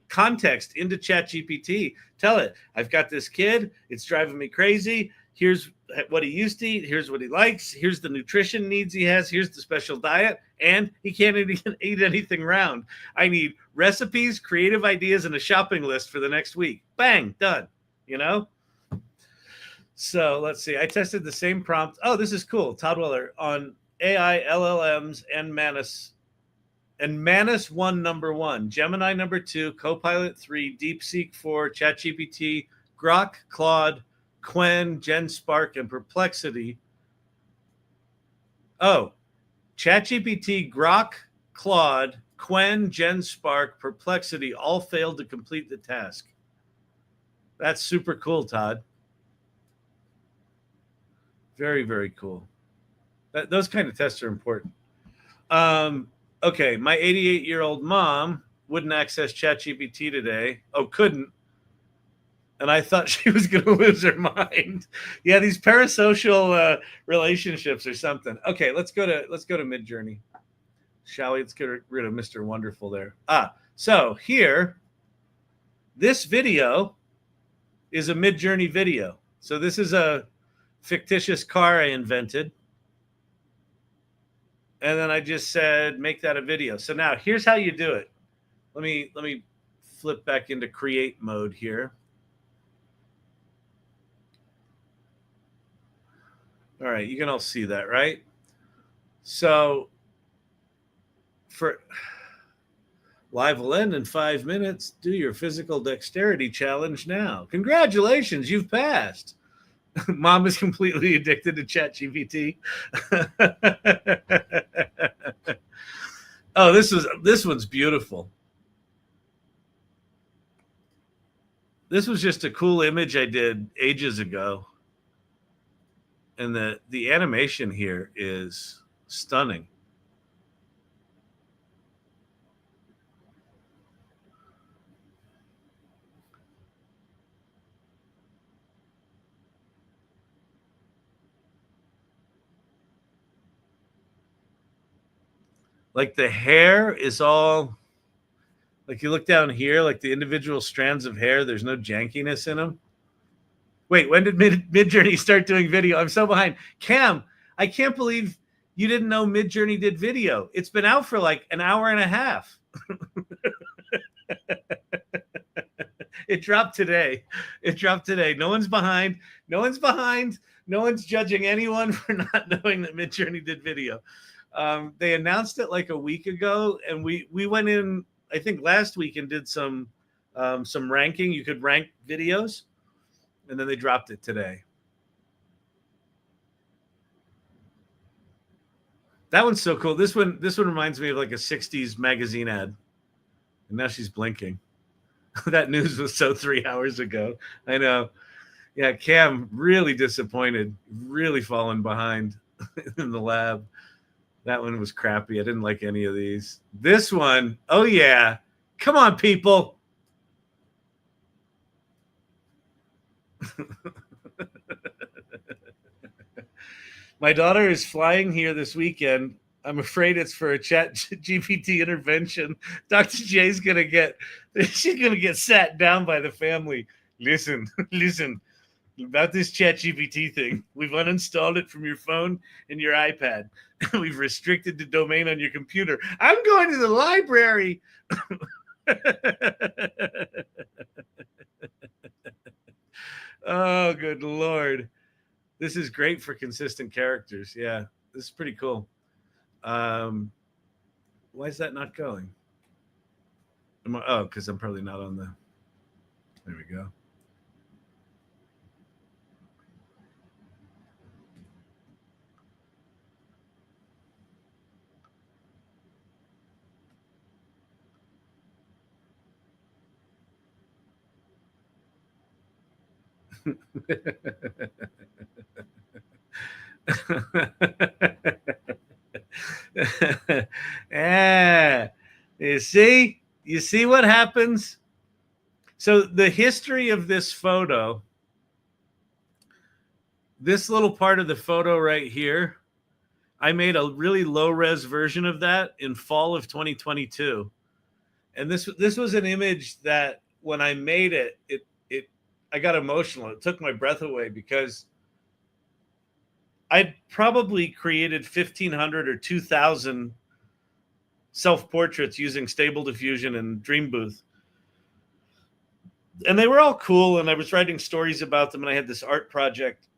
context into ChatGPT. Tell it, I've got this kid, it's driving me crazy. Here's what he used to eat. Here's what he likes. Here's the nutrition needs he has. Here's the special diet. And he can't eat anything round. I need recipes, creative ideas, and a shopping list for the next week. Bang, done. So let's see. I tested the same prompt. Oh, this is cool. Todd Weller on AI, LLMs, and Manus. And Manus 1, number 1. Gemini number 2. Copilot 3. DeepSeek 4. ChatGPT. Grok, Claude, Quen, GenSpark, and Perplexity. Oh, ChatGPT, Grok, Claude, Quen, GenSpark, Perplexity all failed to complete the task. That's super cool, Todd. Very, very cool. Those kind of tests are important. Okay, my 88-year-old mom wouldn't access ChatGPT today. Oh, couldn't. And I thought she was going to lose her mind. Yeah, these parasocial relationships or something. Okay, let's go to Midjourney, shall we? Let's get rid of Mr. Wonderful there. So here, this video is a Midjourney video. So this is a fictitious car I invented, and then I just said make that a video. So now here's how you do it. Let me flip back into create mode here. All right, you can all see that, right? So live will end in 5 minutes. Do your physical dexterity challenge now. Congratulations, you've passed. Mom is completely addicted to ChatGPT. Oh, this one's beautiful. This was just a cool image I did ages ago. And the animation here is stunning. Like the hair is all, like you look down here, like the individual strands of hair, there's no jankiness in them. Wait, when did Midjourney start doing video? I'm so behind. Cam, I can't believe you didn't know Midjourney did video. It's been out for like an hour and a half. It dropped today. No one's behind. No one's judging anyone for not knowing that Midjourney did video. They announced it like a week ago, and we went in, I think, last week and did some ranking. You could rank videos, and then they dropped it today. That one's so cool. This one reminds me of like a 60s magazine ad. And now she's blinking. That news was so 3 hours ago. I know. Yeah, Cam, really disappointed, really fallen behind in the lab. That one was crappy. I didn't like any of these. This one, oh yeah. Come on, people. My daughter is flying here this weekend. I'm afraid it's for a Chatgpt intervention. Dr. J's she's gonna get sat down by the family. Listen, about this Chatgpt thing. We've uninstalled it from your phone and your iPad. We've restricted the domain on your computer. I'm going to the library. Oh, good Lord. This is great for consistent characters. Yeah, this is pretty cool. Why is that not going? Because I'm probably not on the. There we go. Yeah. You see what happens? So the history of this photo, this little part of the photo right here, I made a really low-res version of that in fall of 2022. And this was an image that when I made it, I got emotional. It took my breath away because I'd probably created 1,500 or 2,000 self-portraits using Stable Diffusion and Dream Booth. And they were all cool, and I was writing stories about them, and I had this art project.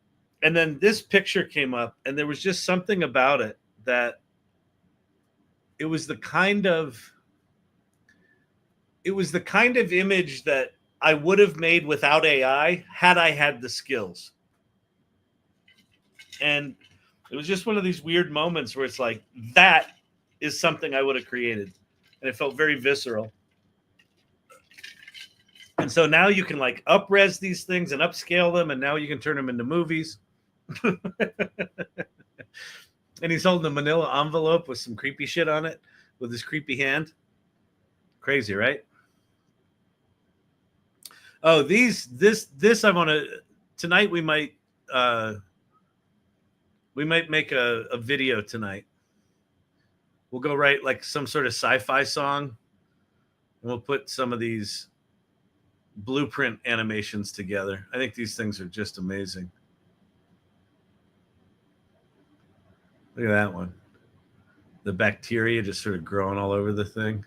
And then this picture came up, and there was just something about it that it was the kind of image that I would have made without AI had I had the skills. And it was just one of these weird moments where it's like, that is something I would have created. And it felt very visceral. And so now you can like up-res these things and upscale them, and now you can turn them into movies. And he's holding a manila envelope with some creepy shit on it with his creepy hand. Crazy, right? Oh, this I want to tonight we might make a video tonight. We'll go write like some sort of sci-fi song, and we'll put some of these blueprint animations together. I think these things are just amazing. Look at that one. The bacteria just sort of growing all over the thing.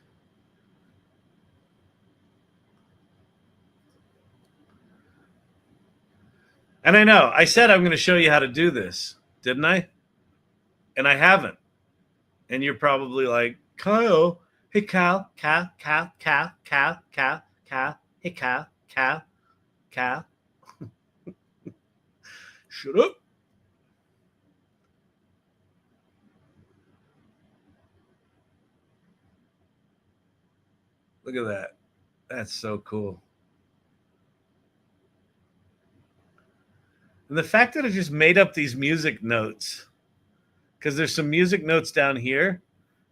And I know, I said I'm going to show you how to do this, didn't I? And I haven't. And you're probably like, Kyle, hey, Cal, hey, Cal. Shut up. Look at that. That's so cool. And the fact that I just made up these music notes, because there's some music notes down here,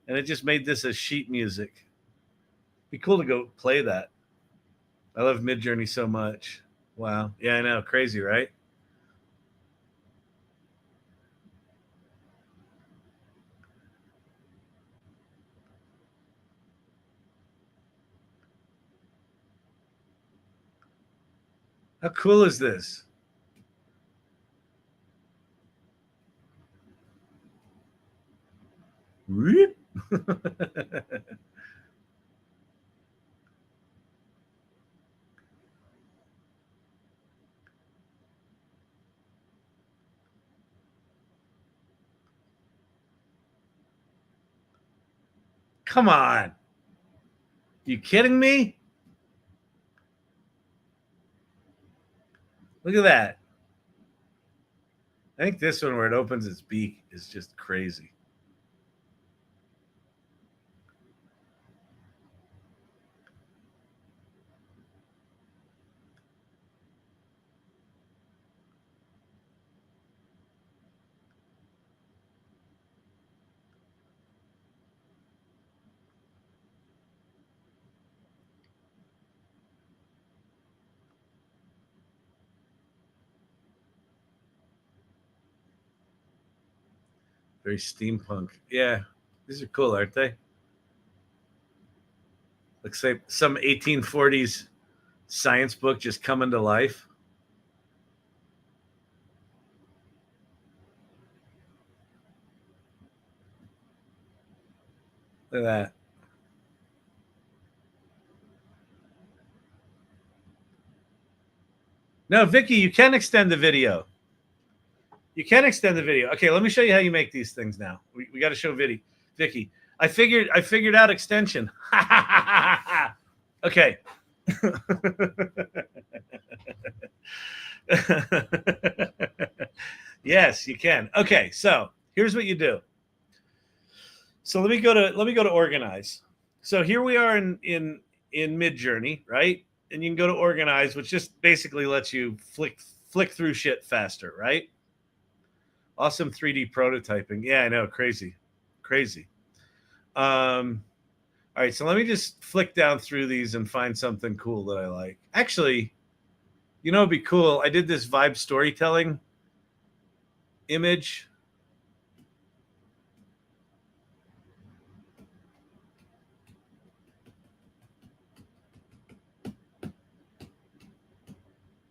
and it just made this as sheet music. Be cool to go play that. I love Midjourney so much. Wow. Yeah, I know. Crazy, right? How cool is this? Come on. You kidding me? Look at that. I think this one where it opens its beak is just crazy. Very steampunk. Yeah, these are cool, aren't they? Looks like some 1840s science book just coming to life. Look at that. No, Vicky, you can extend the video. You can extend the video. Okay, let me show you how you make these things now. We got to show Vicky. I figured out extension. Okay. Yes, you can. Okay, so here's what you do. So let me go to organize. So here we are in Midjourney, right? And you can go to organize, which just basically lets you flick through shit faster, right? Awesome 3D prototyping. Yeah, I know, crazy. All right, so let me just flick down through these and find something cool that I like. Actually, you know, it'd be cool. I did this vibe storytelling image.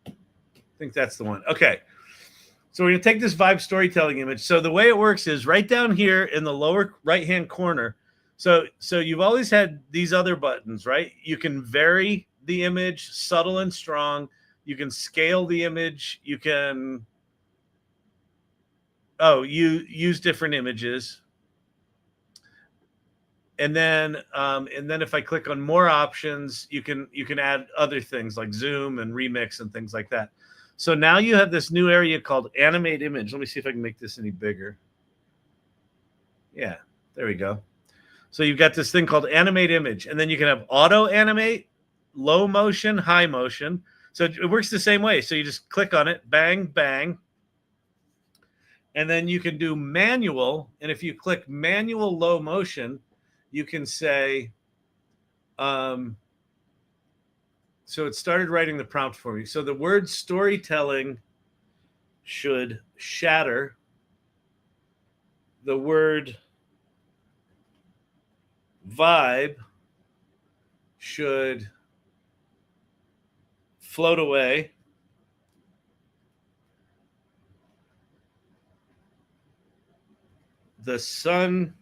I think that's the one. Okay. So we're going to take this vibe storytelling image. So the way it works is right down here in the lower right-hand corner. So you've always had these other buttons, right? You can vary the image, subtle and strong. You can scale the image. You can, you use different images. And then if I click on more options, you can add other things like zoom and remix and things like that. So now you have this new area called Animate Image. Let me see if I can make this any bigger. Yeah, there we go. So you've got this thing called Animate Image, and then you can have Auto Animate, Low Motion, High Motion. So it works the same way. So you just click on it, bang, bang. And then you can do Manual. And if you click Manual Low Motion, you can say, so it started writing the prompt for me. So the word storytelling should shatter. The word vibe should float away. The sunglasses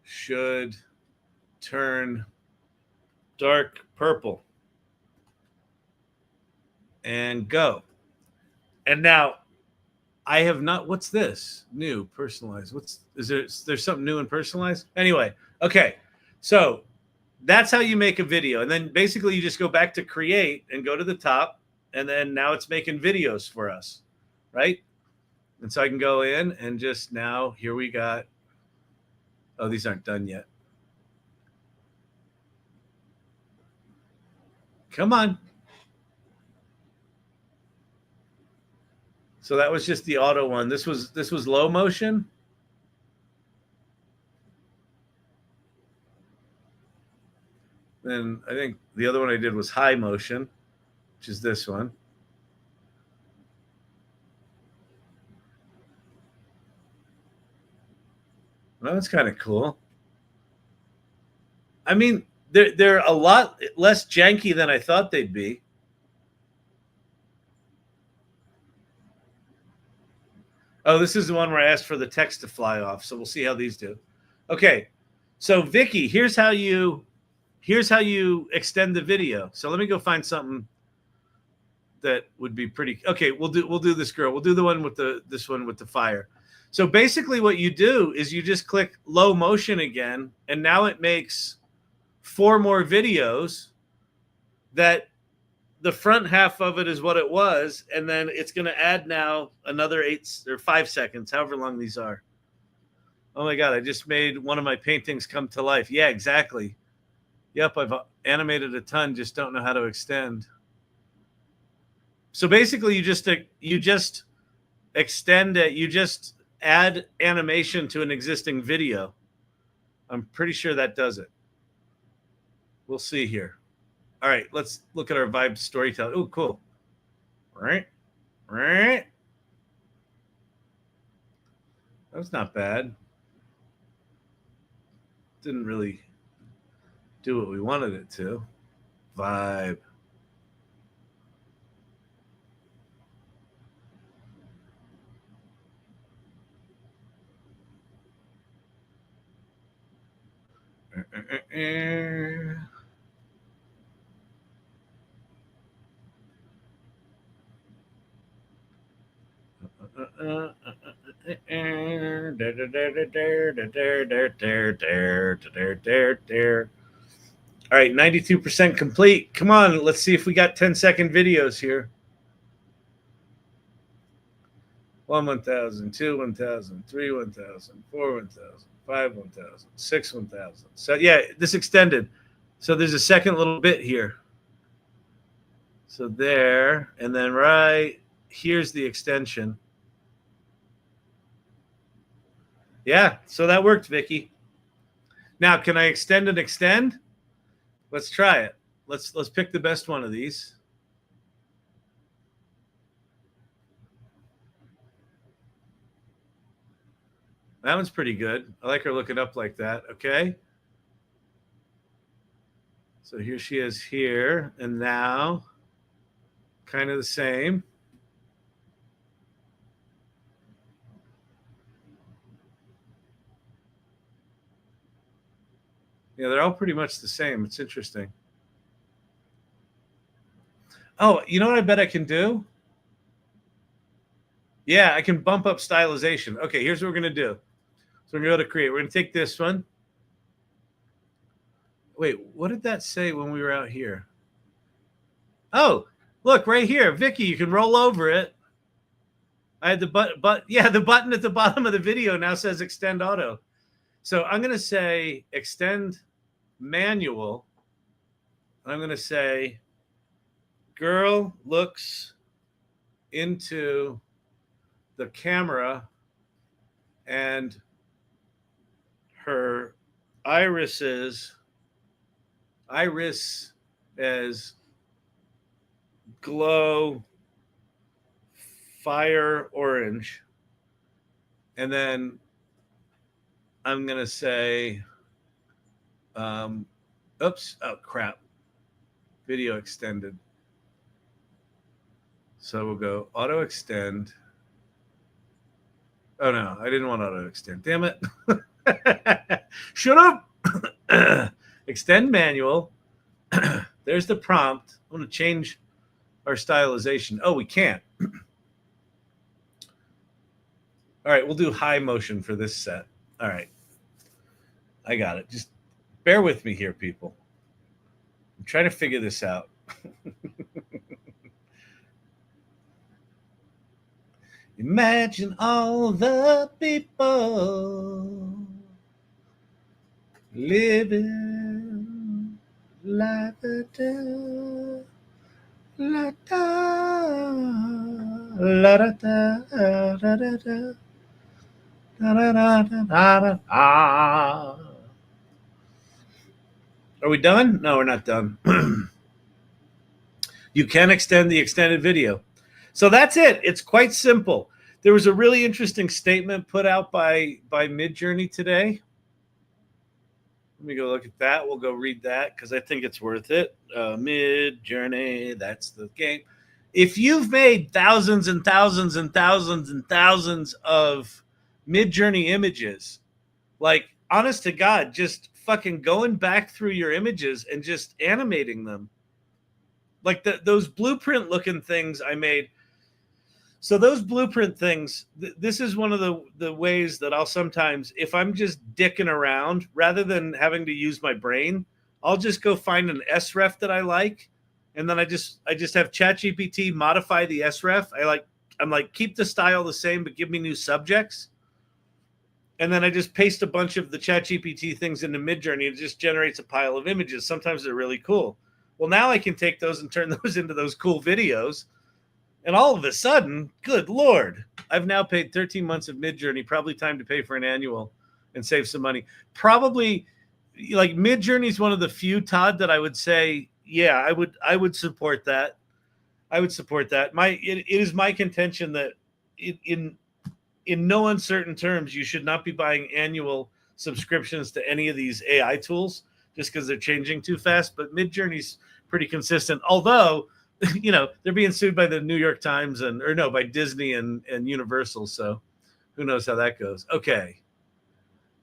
should turn dark purple. And go. And now I have not, what's this? New, personalized. There's something new and personalized? Anyway, okay. So that's how you make a video. And then basically you just go back to create and go to the top. And then now it's making videos for us, right? And so I can go in and just now, here we got, oh, these aren't done yet. Come on. So that was just the auto one. This was low motion. Then I think the other one I did was high motion, which is this one. Well, that's kind of cool. I mean, they're a lot less janky than I thought they'd be. Oh, this is the one where I asked for the text to fly off. So we'll see how these do. Okay. So Vicky, here's how you extend the video. So let me go find something that would be pretty. Okay, we'll do this girl. We'll do the one with this one with the fire. So basically what you do is you just click low motion again, and now it makes 4 more videos that the front half of it is what it was, and then it's going to add now another 8 or 5 seconds, however long these are. Oh my God, I just made one of my paintings come to life. Yeah, exactly. Yep, I've animated a ton, just don't know how to extend. So basically you just extend it, you just add animation to an existing video. I'm pretty sure that does it. We'll see here. All right, let's look at our vibe storytelling. Oh, cool. Right. That was not bad. Didn't really do what we wanted it to. Vibe. All right, 92% complete. Come on, let's see if we got 10-second videos here. 1, 1,000, 2, 1,000, 3, 1,000, 4, 1,000, 5, 1,000, 6, 1,000. So yeah, this extended. So there's a second little bit here. So there, and then right here's the extension. Yeah, so that worked, Vicky. Now, can I extend and extend? Let's try it. Let's pick the best one of these. That one's pretty good. I like her looking up like that. Okay. So here she is here, and now kind of the same. Yeah, they're all pretty much the same. It's interesting. Oh, you know what I bet I can do? Yeah, I can bump up stylization. Okay, here's what we're going to do. So we're going to go to create. We're going to take this one. Wait, what did that say when we were out here? Oh, look right here. Vicky, you can roll over it. I had the the button at the bottom of the video now says extend auto. So I'm going to say extend manual. I'm going to say girl looks into the camera and her iris as glow fire orange. And then I'm going to say, oops, oh crap, video extended. So we'll go auto extend. Oh no, I didn't want auto extend. Damn it. Shut up. Extend manual. There's the prompt. I'm going to change our stylization. Oh, we can't. All right, we'll do high motion for this set. All right. I got it. Just bear with me here, people. I'm trying to figure this out. Imagine all the people living life la da la da da da da da da da da da. Are we done? No, we're not done. You can extend the extended video. So that's it. It's quite simple. There was a really interesting statement put out by Midjourney today. Let me go look at that. We'll go read that because I think it's worth it. Midjourney, that's the game. if you've made thousands and thousands and thousands and thousands of Midjourney images, like, honest to God, just fucking going back through your images and just animating them. Like those blueprint looking things I made. So those blueprint things, this is one of the ways that I'll sometimes, if I'm just dicking around, rather than having to use my brain, I'll just go find an SREF that I like. And then I just have ChatGPT modify the SREF. I'm like, keep the style the same, but give me new subjects. And then I just paste a bunch of the ChatGPT things into Midjourney. It just generates a pile of images. Sometimes they're really cool. Well, now I can take those and turn those into those cool videos. And all of a sudden, good Lord, I've now paid 13 months of Midjourney. Probably time to pay for an annual and save some money. Probably, like, Midjourney is one of the few, Todd, that I would say, yeah, I would support that. I would support that. It is my contention that in no uncertain terms, you should not be buying annual subscriptions to any of these AI tools just because they're changing too fast. But Midjourney's pretty consistent. Although, you know, they're being sued by the New York Times by Disney and Universal. So who knows how that goes. Okay.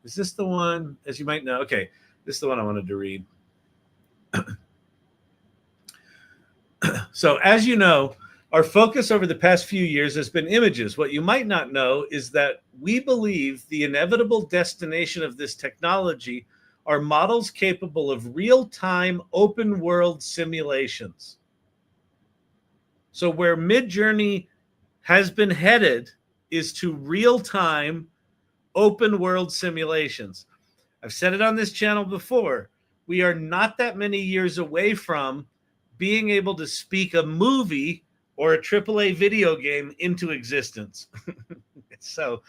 Is this the one, as you might know? Okay. This is the one I wanted to read. So, as you know, our focus over the past few years has been images. What you might not know is that we believe the inevitable destination of this technology are models capable of real-time open world simulations. So where Midjourney has been headed is to real-time open world simulations. I've said it on this channel before. We are not that many years away from being able to speak a movie or a AAA video game into existence. So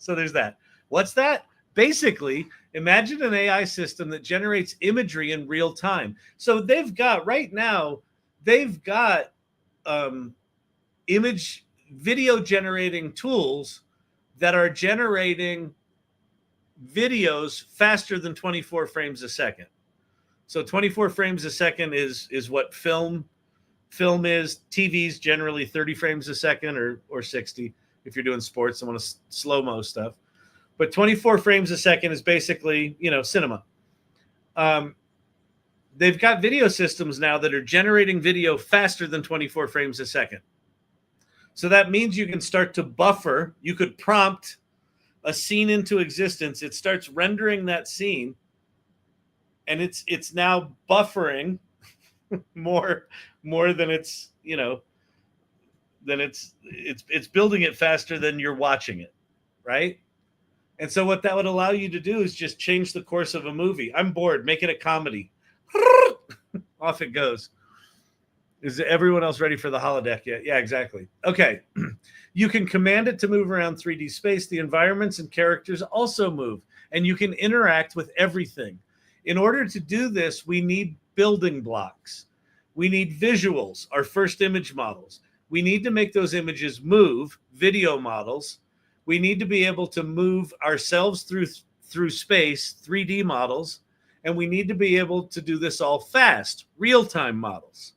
there's that. What's that? Basically, imagine an AI system that generates imagery in real time. So they've got image video generating tools that are generating videos faster than 24 frames a second. So 24 frames a second is what film is. TV's generally 30 frames a second or 60 if you're doing sports and want to slow-mo stuff. But 24 frames a second is basically, cinema. They've got video systems now that are generating video faster than 24 frames a second. So that means you can start to buffer. You could prompt a scene into existence. It starts rendering that scene, and it's now buffering more than it's building it faster than you're watching it, right? And so what that would allow you to do is just change the course of a movie. I'm bored, make it a comedy. Off it goes. Is everyone else ready for the holodeck yet? Yeah, exactly. Okay. You can command it to move around 3D space. The environments and characters also move, and you can interact with everything. In order to do this, we need building blocks. We need visuals, our first image models. We need to make those images move, video models. We need to be able to move ourselves through space, 3D models, and we need to be able to do this all fast, real-time models.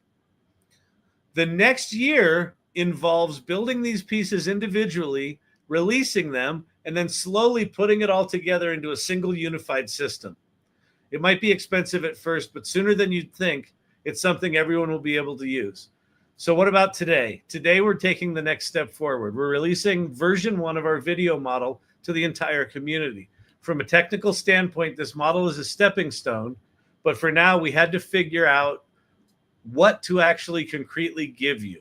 The next year involves building these pieces individually, releasing them, and then slowly putting it all together into a single unified system. It might be expensive at first, but sooner than you'd think, it's something everyone will be able to use. So what about today? Today, we're taking the next step forward. We're releasing version 1 of our video model to the entire community. From a technical standpoint, this model is a stepping stone, but for now, we had to figure out what to actually concretely give you.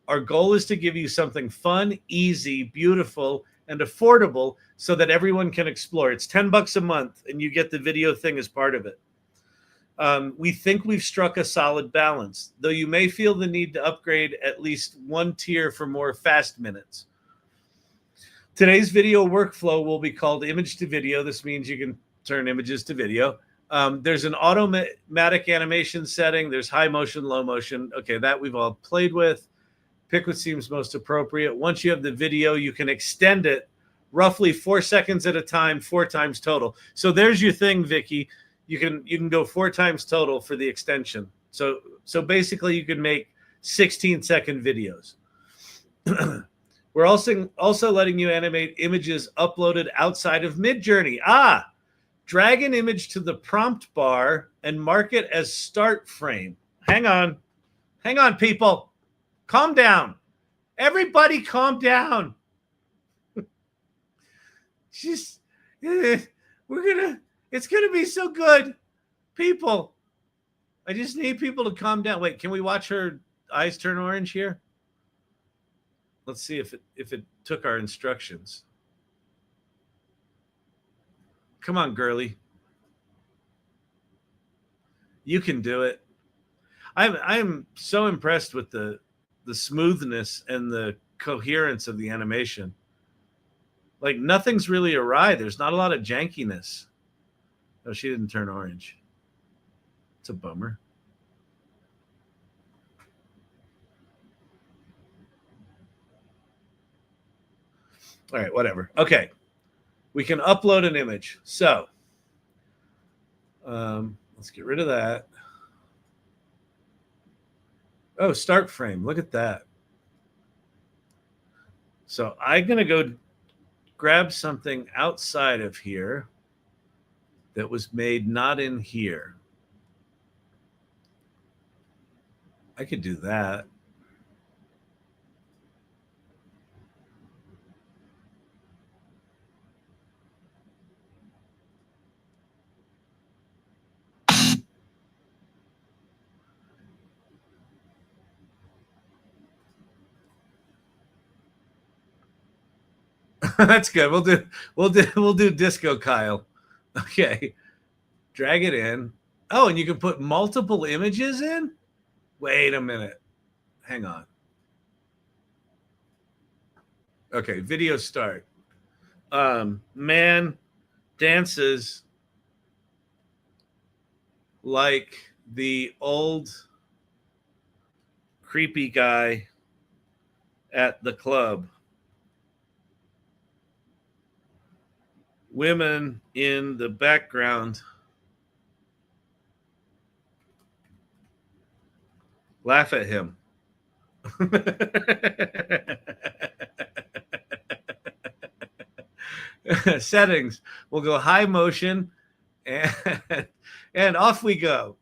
Our goal is to give you something fun, easy, beautiful, and affordable so that everyone can explore. It's $10 a month, and you get the video thing as part of it. We think we've struck a solid balance, though you may feel the need to upgrade at least one tier for more fast minutes. Today's video workflow will be called image to video. This means you can turn images to video. There's an automatic animation setting. There's high motion, low motion. Okay, that we've all played with. Pick what seems most appropriate. Once you have the video, you can extend it roughly 4 seconds at a time, 4 times total. So there's your thing, Vicky. You can go 4 times total for the extension. So basically you can make 16-second videos. We're also letting you animate images uploaded outside of Midjourney. Drag an image to the prompt bar and mark it as start frame. Hang on, people. Calm down. Everybody calm down. It's gonna be so good. People, I just need people to calm down. Wait, can we watch her eyes turn orange here? Let's see if it took our instructions. Come on, girly. You can do it. I'm so impressed with the smoothness and the coherence of the animation. Like, nothing's really awry. There's not a lot of jankiness. Oh, she didn't turn orange. It's a bummer. All right, whatever. Okay. We can upload an image. So let's get rid of that. Oh, start frame. Look at that. So I'm going to go grab something outside of here that was made not in here. I could do that. That's good. We'll do Disco Kyle. Okay. Drag it in. Oh, and you can put multiple images in? Wait a minute. Hang on. Okay, video start. Man dances like the old creepy guy at the club. Women in the background laugh at him. Settings. We'll go high motion and off we go.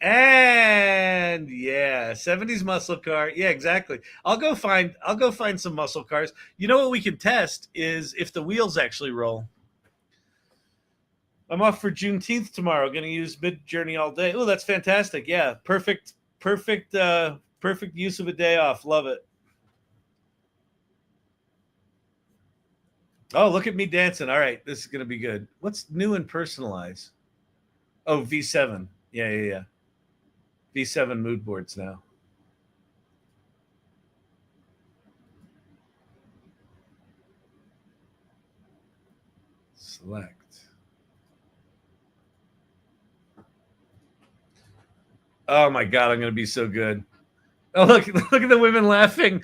And yeah, 70s muscle car. Yeah, exactly. I'll go find some muscle cars. You know what we can test is if the wheels actually roll. I'm off for Juneteenth tomorrow. Going to use Midjourney all day. Oh, that's fantastic. Yeah, perfect use of a day off. Love it. Oh, look at me dancing. All right, this is going to be good. What's new and personalize? Oh, V7. Yeah. V7 mood boards now. Select. Oh my God, I'm going to be so good. Oh, look at the women laughing.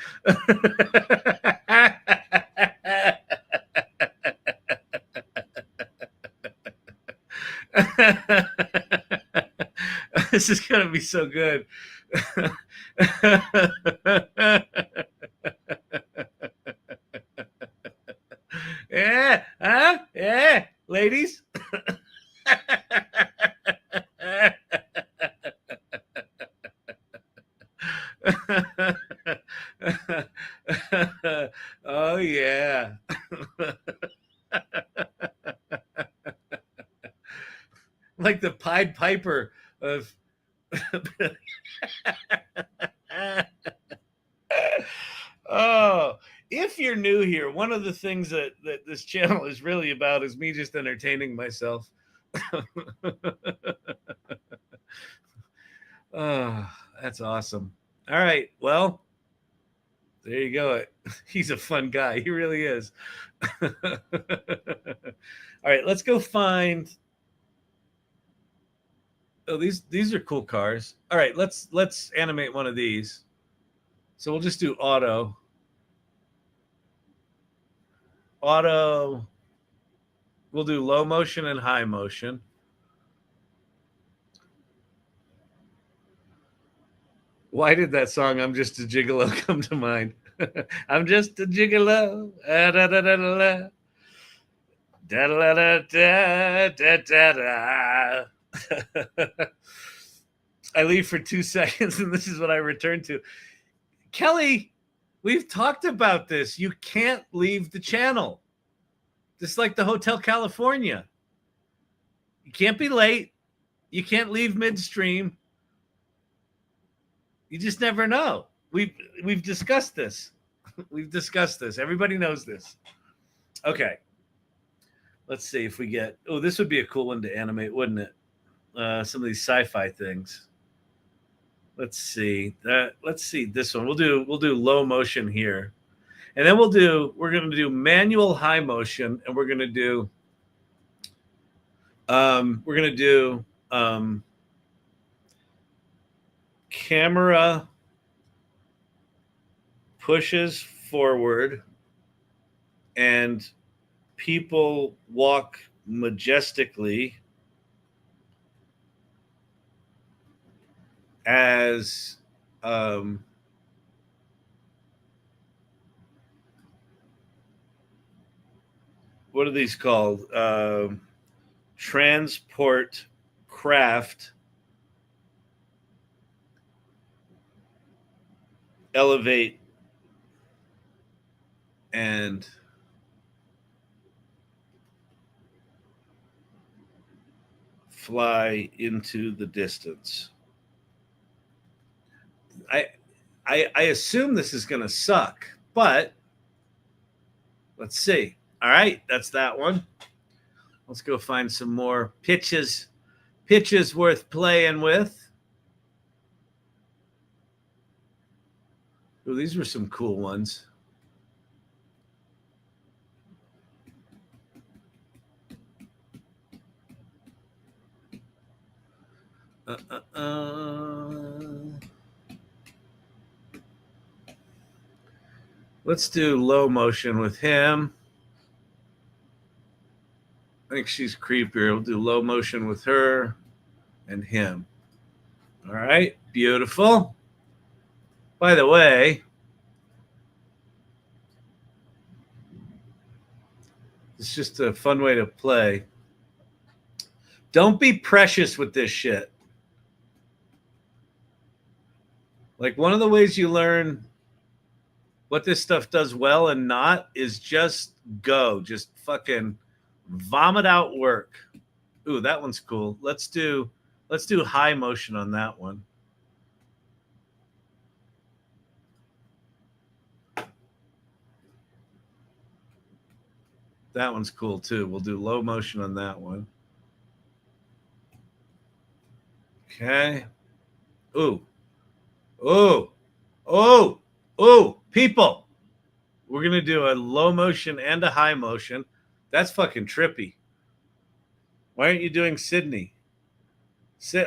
This is going to be so good. Yeah, huh? Yeah, ladies. Oh yeah. Like the Pied Piper of Oh, if you're new here, one of the things that this channel is really about is me just entertaining myself. Oh, that's awesome. All right. Well, there you go. He's a fun guy. He really is. All right, let's go find. Oh, these are cool cars. All right, let's animate one of these. So we'll just do auto. Auto. We'll do low motion and high motion. Why did that song "I'm Just a Gigolo" come to mind? I'm just a gigolo. Da da da da da. Da da da da da da da. I leave for 2 seconds, and this is what I return to. Kelly, we've talked about this. You can't leave the channel. Just like the Hotel California. You can't be late. You can't leave midstream. You just never know. We've discussed this. We've discussed this. Everybody knows this. Okay. Let's see if we get. Oh, this would be a cool one to animate, wouldn't it? Some of these sci-fi things. Let's see. Let's see this one. We'll do low motion here, and then we're going to do manual high motion, and we're going to do camera pushes forward and people walk majestically as what are these called? Transport craft elevate and fly into the distance. I assume this is going to suck, but let's see. All right, that's that one. Let's go find some more pitches worth playing with. Oh, these were some cool ones. Let's do low motion with him. I think she's creepier. We'll do low motion with her and him. All right, beautiful. By the way, it's just a fun way to play. Don't be precious with this shit. Like, one of the ways you learn what this stuff does well and not is just go. Just fucking vomit out work. Ooh, that one's cool. Let's do high motion on that one. That one's cool too. We'll do low motion on that one. Okay. Ooh. Oh. Oh. Oh. People. We're going to do a low motion and a high motion. That's fucking trippy. Why aren't you doing Sydney?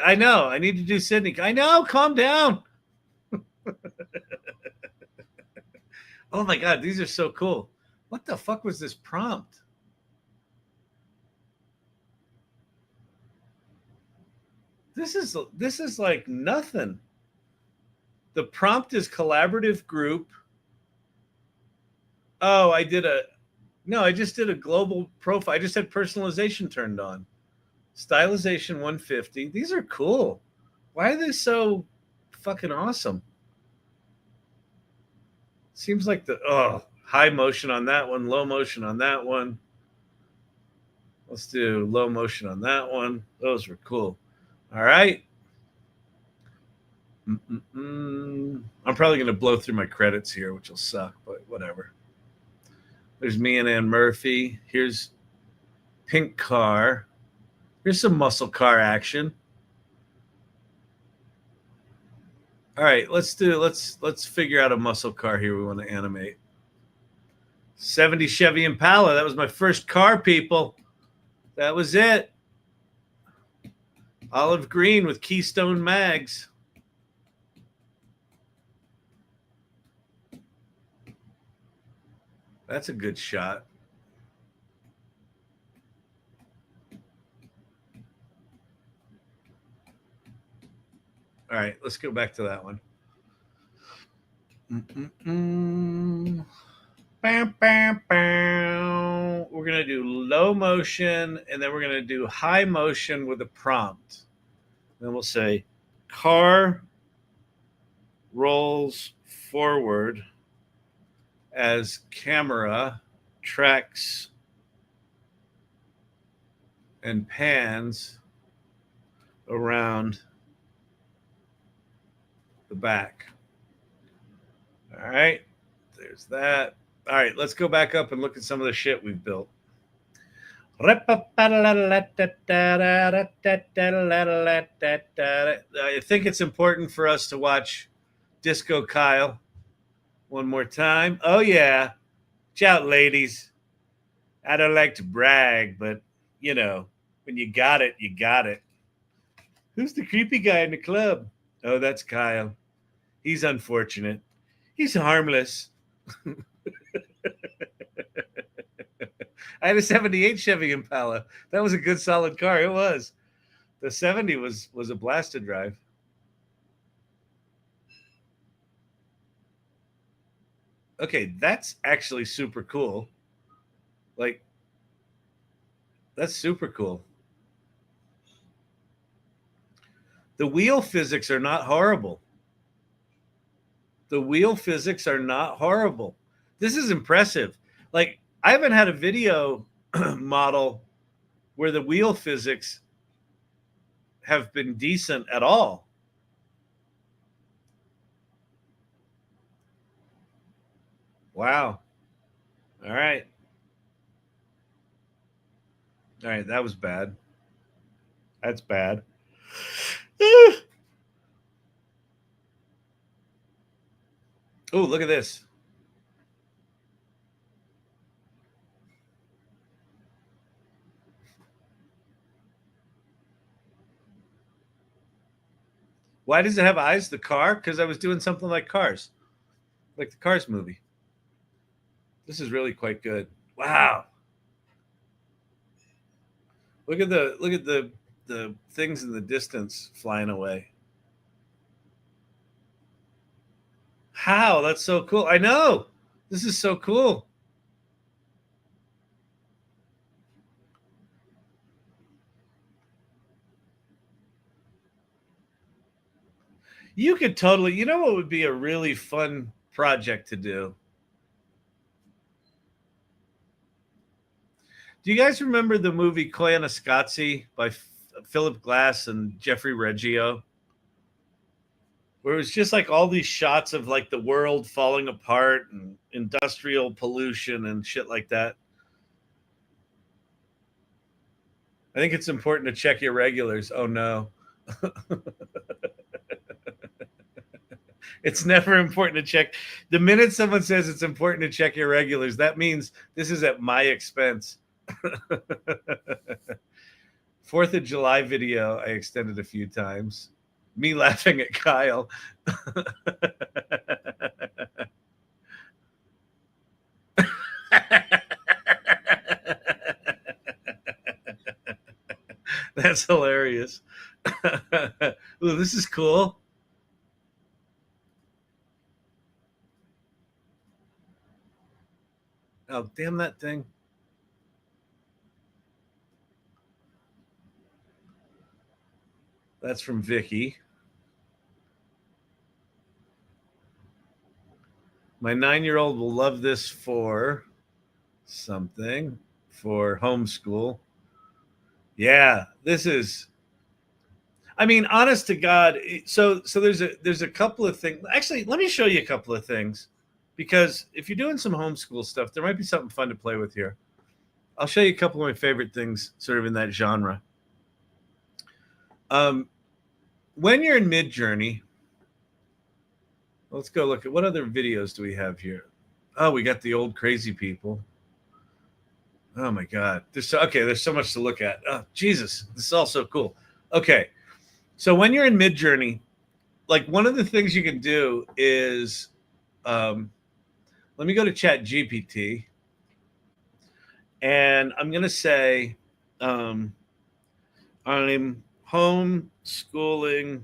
I know. I need to do Sydney. I know. Calm down. Oh my God. These are so cool. What the fuck was this prompt? This is like nothing. The prompt is collaborative group. Oh, I just did a global profile. I just had personalization turned on. Stylization 150. These are cool. Why are they so fucking awesome? Seems like high motion on that one, low motion on that one. Let's do low motion on that one. Those were cool. All right. I'm probably going to blow through my credits here, which will suck, but whatever. There's me and Ann Murphy. Here's Pink Car. Here's some muscle car action. All right, let's figure out a muscle car here we want to animate. 70 Chevy Impala. That was my first car, people. That was it. Olive green with Keystone mags. That's a good shot. All right, let's go back to that one. Bam, bam, bam. We're going to do low motion, and then we're going to do high motion with a prompt. Then we'll say, car rolls forward as camera tracks and pans around the back. All right, there's that. All right, let's go back up and look at some of the shit we've built. I think it's important for us to watch Disco Kyle one more time. Oh, yeah. Watch out, ladies. I don't like to brag, but, you know, when you got it, you got it. Who's the creepy guy in the club? Oh, that's Kyle. He's unfortunate. He's harmless. I had a 78 Chevy Impala. That was a good, solid car. It was. The 70 was a blast to drive. Okay, that's actually super cool. Like, that's super cool. The wheel physics are not horrible. The wheel physics are not horrible. This is impressive. Like, I haven't had a video model where the wheel physics have been decent at all. Wow. All right. All right, that was bad. That's bad. Oh, look at this. Why does it have eyes, the car? Because I was doing something like Cars. Like the Cars movie. This is really quite good. Wow. Look at the things in the distance flying away. How? That's so cool. I know. This is so cool. You could totally, you know what would be a really fun project to do? Do you guys remember the movie Koyaanisqatsi by Philip Glass and Jeffrey Reggio? Where it was just like all these shots of like the world falling apart and industrial pollution and shit like that. I think it's important to check your regulars. Oh no. It's never important to check. The minute someone says it's important to check your regulars, that means this is at my expense. 4th of July video I extended a few times. Me laughing at Kyle. That's hilarious. Ooh, this is cool. Oh, damn that thing. That's from Vicky. My 9-year-old will love this for something, for homeschool. Yeah, this is, I mean, honest to God. So there's a couple of things. Actually, let me show you a couple of things, because if you're doing some homeschool stuff, there might be something fun to play with here. I'll show you a couple of my favorite things sort of in that genre. When you're in Midjourney, let's go look at what other videos do we have here. Oh, we got the old crazy people. Oh my God. There's so much to look at. Oh, Jesus. This is all so cool. Okay. So when you're in Midjourney, like one of the things you can do is, let me go to Chatgpt, and I'm going to say, I'm homeschooling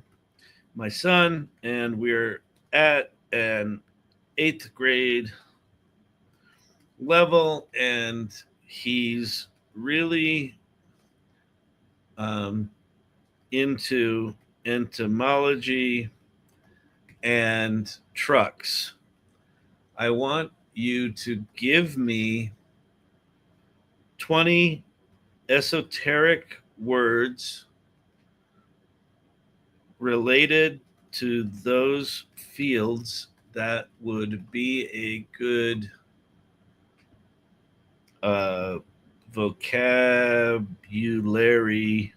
my son, and we're at an 8th grade level, and he's really into entomology and trucks. I want you to give me 20 esoteric words related to those fields that would be a good vocabulary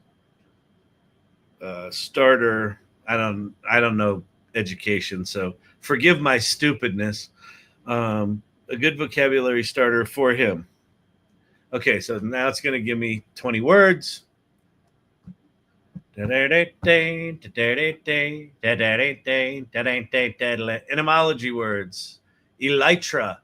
starter. I don't know education, so forgive my stupidness. A good vocabulary starter for him. Okay, so now it's going to give me 20 words. Etymology words. Elytra,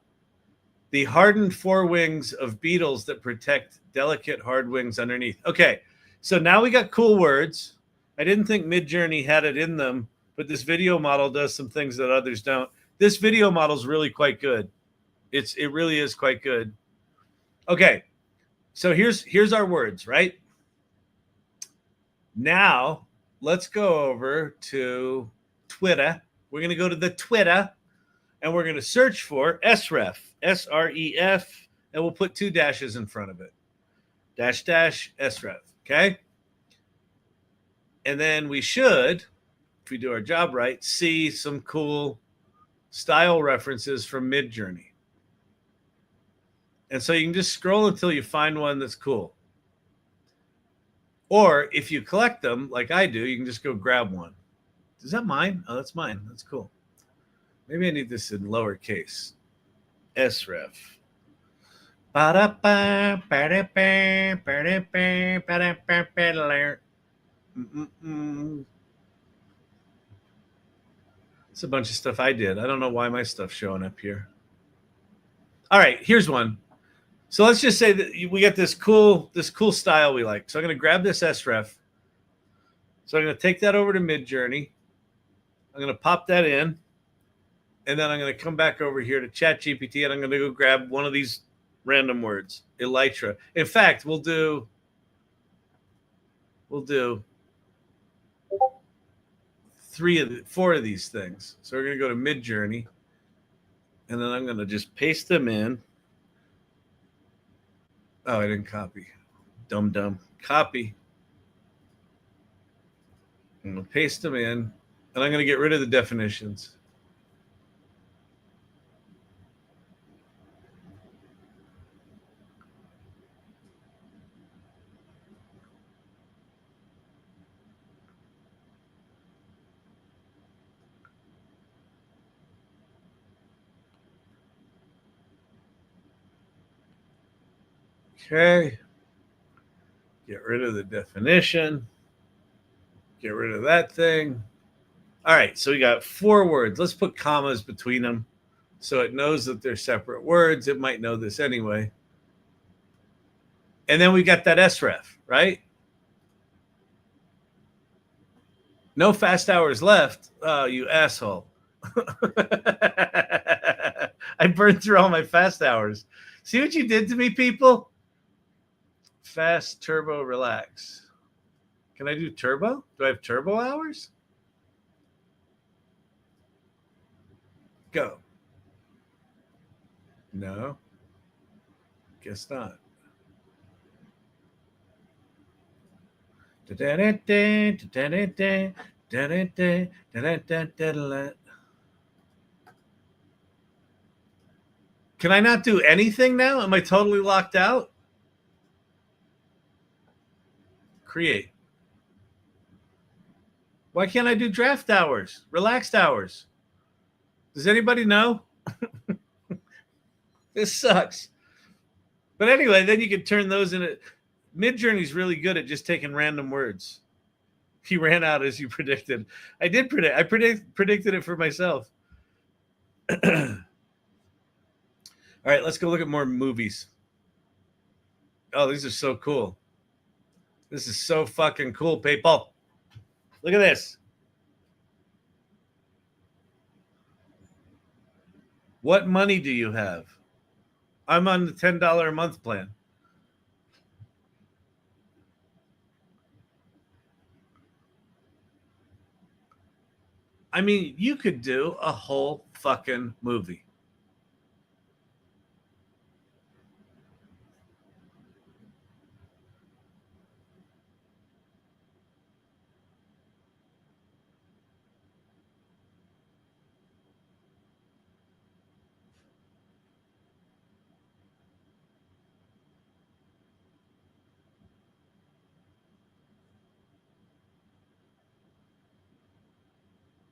the hardened forewings of beetles that protect delicate hard wings underneath. Okay, so now we got cool words. I didn't think Midjourney had it in them, but this video model does some things that others don't. This video model is really quite good. It really is quite good. Okay, so here's our words, right? Now let's go over to Twitter. We're going to go to the Twitter, and we're going to search for SREF, SREF, and we'll put 2 dashes in front of it. Dash, SREF, okay? And then we should, if we do our job right, see some cool style references from Midjourney. And so you can just scroll until you find one that's cool. Or if you collect them, like I do, you can just go grab one. Is that mine? Oh, that's mine. That's cool. Maybe I need this in lowercase. SREF. It's a bunch of stuff I did. I don't know why my stuff's showing up here. All right, here's one. So let's just say that we got this cool style we like. So I'm going to grab this SREF. So I'm going to take that over to Midjourney. I'm going to pop that in. And then I'm going to come back over here to Chatgpt, and I'm going to go grab one of these random words. Elytra. In fact, we'll do 4 of these things. So we're going to go to Midjourney. And then I'm going to just paste them in. Oh, I didn't copy. Dumb. Copy. I'm going to paste them in. And I'm going to get rid of the definitions. Okay. Get rid of the definition. Get rid of that thing. All right, so we got 4 words. Let's put commas between them so it knows that they're separate words. It might know this anyway. And then we got that SREF, right? No fast hours left. Oh, you asshole. I burned through all my fast hours. See what you did to me, people? Fast, turbo, relax. Can I do turbo? Do I have turbo hours? Go. No. Guess not. Can I not do anything now? Am I totally locked out? Create. Why can't I do draft hours? Relaxed hours? Does anybody know? This sucks. But anyway, then you can turn those into... Midjourney's really good at just taking random words. He ran out as you predicted. I did predict. I predicted it for myself. All right, let's go look at more movies. Oh, these are so cool. This is so fucking cool, people. Look at this. What money do you have? I'm on the $10 a month plan. I mean, you could do a whole fucking movie.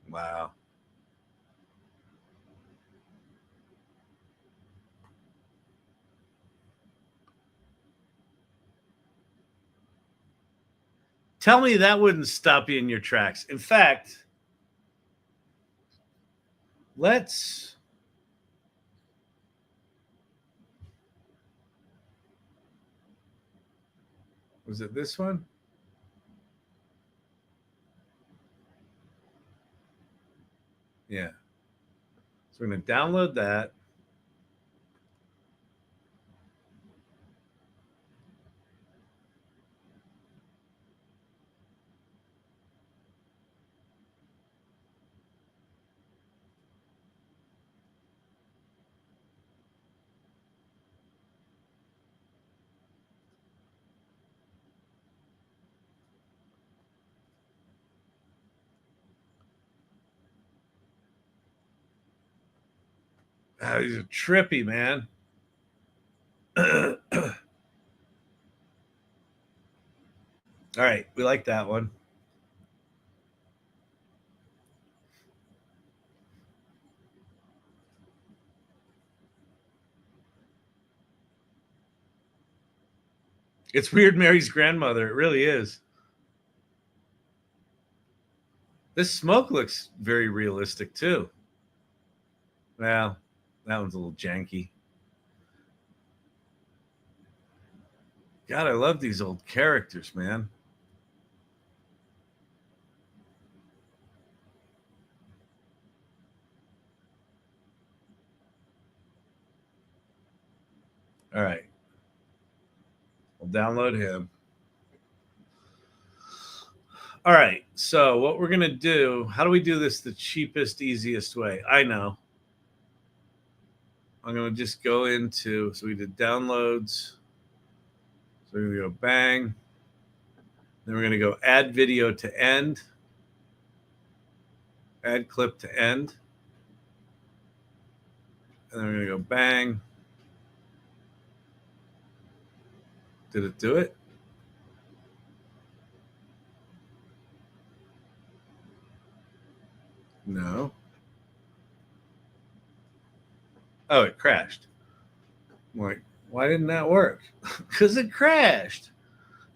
Wow. Tell me that wouldn't stop you in your tracks. In fact, was it this one? Yeah. So we're going to download that. Oh, these are trippy, man. All right. We like that one. It's Weird Mary's grandmother. It really is. This smoke looks very realistic, too. Well, that one's a little janky. God, I love these old characters, man. All right. We'll download him. All right. So what we're going to do, how do we do this the cheapest, easiest way? I know. I'm going to just go into, so we did downloads. So we're going to go bang. Then we're going to go add video to end. Add clip to end. And then we're going to go bang. Did it do it? No. Oh, it crashed. I'm like, why didn't that work? Because it crashed.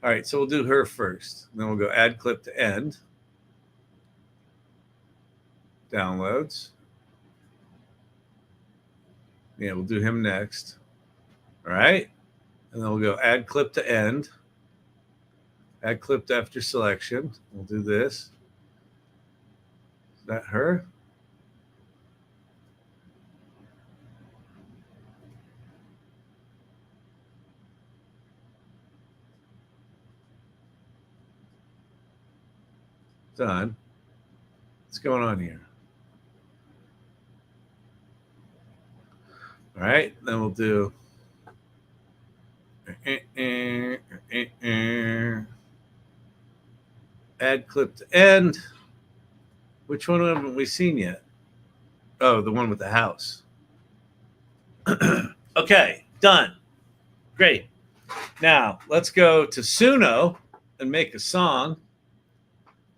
All right, so we'll do her first. Then we'll go add clip to end. Downloads. Yeah, we'll do him next. All right. And then we'll go add clip to end. Add clip after selection. We'll do this. Is that her? Done. What's going on here? All right. Then we'll do add clip to end. Which one haven't we seen yet? Oh, the one with the house. Okay, done. Great. Now, let's go to Suno and make a song.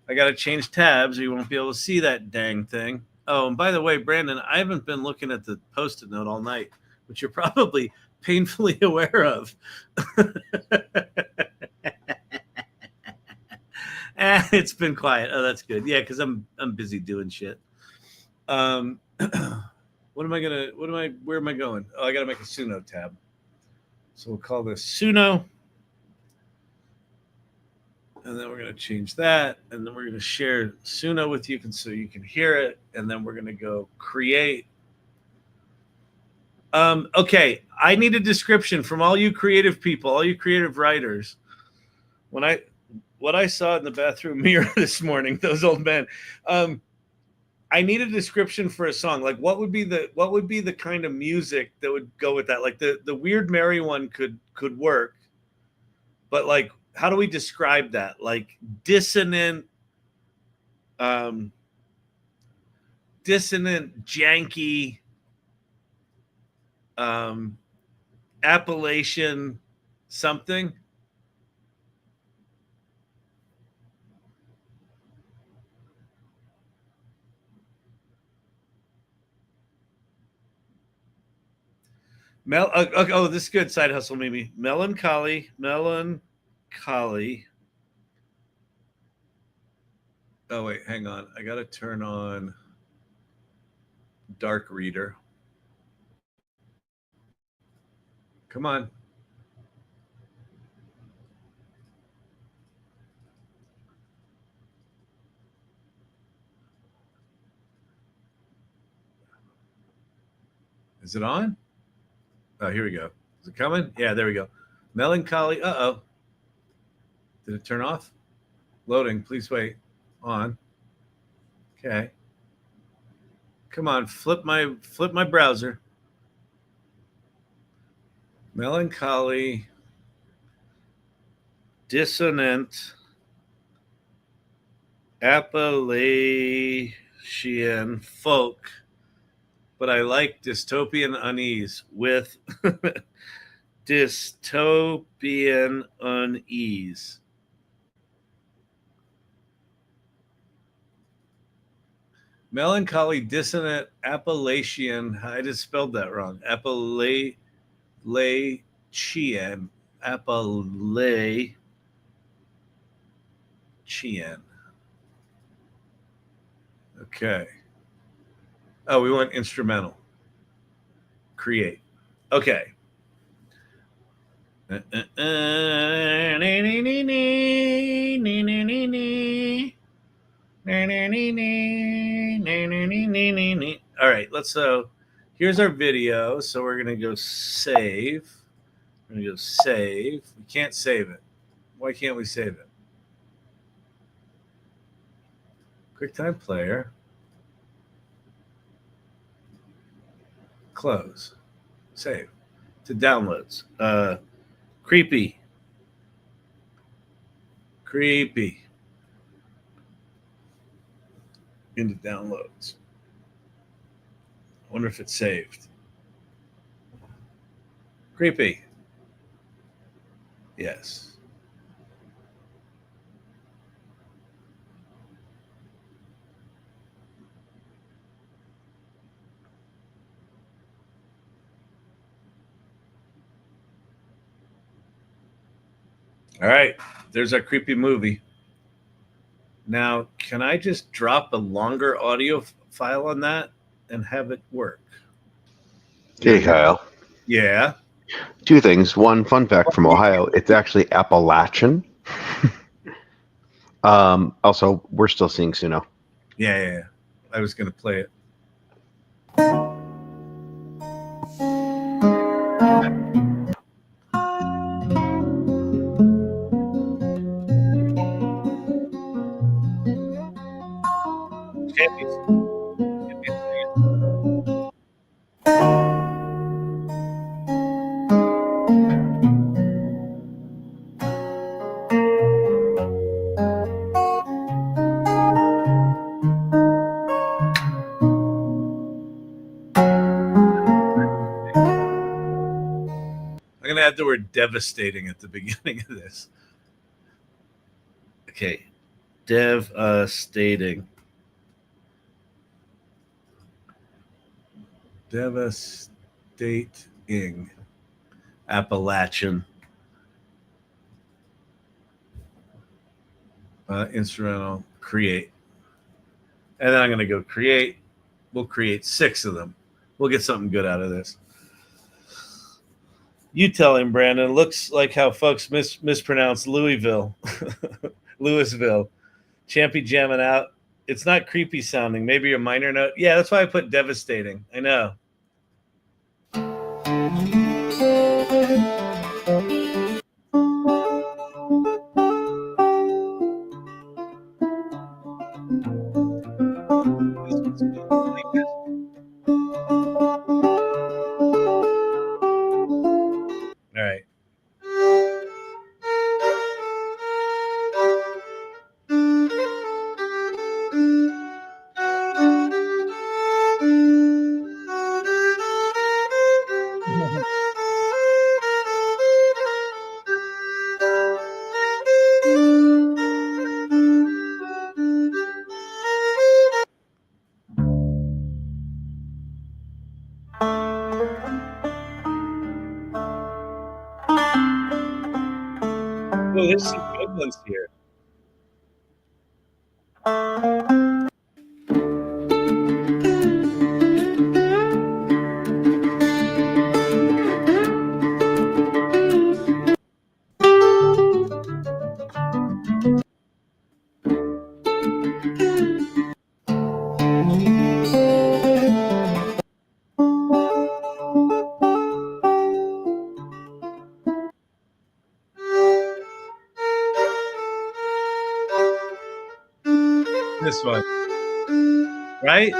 I got to change tabs or you won't be able to see that dang thing. Oh, and by the way, Brandon, I haven't been looking at the Post-it note all night, which you're probably painfully aware of. It's been quiet. Oh, that's good. Yeah, because I'm busy doing shit. Where am I going? Oh, I gotta make a Suno tab. So we'll call this Suno. And then we're gonna change that. And then we're gonna share Suno with you so you can hear it. And then we're gonna go create Okay, I need a description from all you creative people, all you creative writers. What I saw in the bathroom mirror this morning, those old men. I need a description for a song. Like, what would be the kind of music that would go with that? Like the Weird Mary one could work, but like, how do we describe that? Like dissonant, janky, Appalachian something. Oh, this is good. Side hustle, maybe. Melancholy. Oh, wait, hang on. I got to turn on Dark Reader. Come on. Is it on? Oh, here we go. Is it coming? Yeah, there we go. Melancholy. Uh-oh. Did it turn off? Loading. Please wait. On. Okay. Come on. Flip my browser. Melancholy. Dissonant. Appalachian folk. But I like dystopian unease with dystopian unease. Melancholy, dissonant, Appalachian. I just spelled that wrong. Appalachian. Okay. Oh, we want instrumental. Create. Okay. All right, let's here's our video. So we're gonna go save. We're gonna go save. We can't save it. Why can't we save it? QuickTime Player. Close. Save. To downloads. Creepy. Into downloads. I wonder if it's saved. Creepy. Yes. All right, there's our creepy movie. Now, can I just drop a longer audio file on that and have it work? Hey, Kyle. Yeah. Two things. One, fun fact from Ohio, it's actually Appalachian. Also, we're still seeing Suno. Yeah. I was going to play it. I'm going to add the word devastating at the beginning of this. Okay. Devastating. Devastating. Appalachian. Instrumental. Create. And then I'm going to go create. We'll create 6 of them. We'll get something good out of this. You tell him, Brandon. It looks like how folks mispronounce Louisville. Louisville. Champy jamming out. It's not creepy sounding. Maybe a minor note. Yeah, that's why I put devastating. I know. Oh, there's some good ones here. This one, right?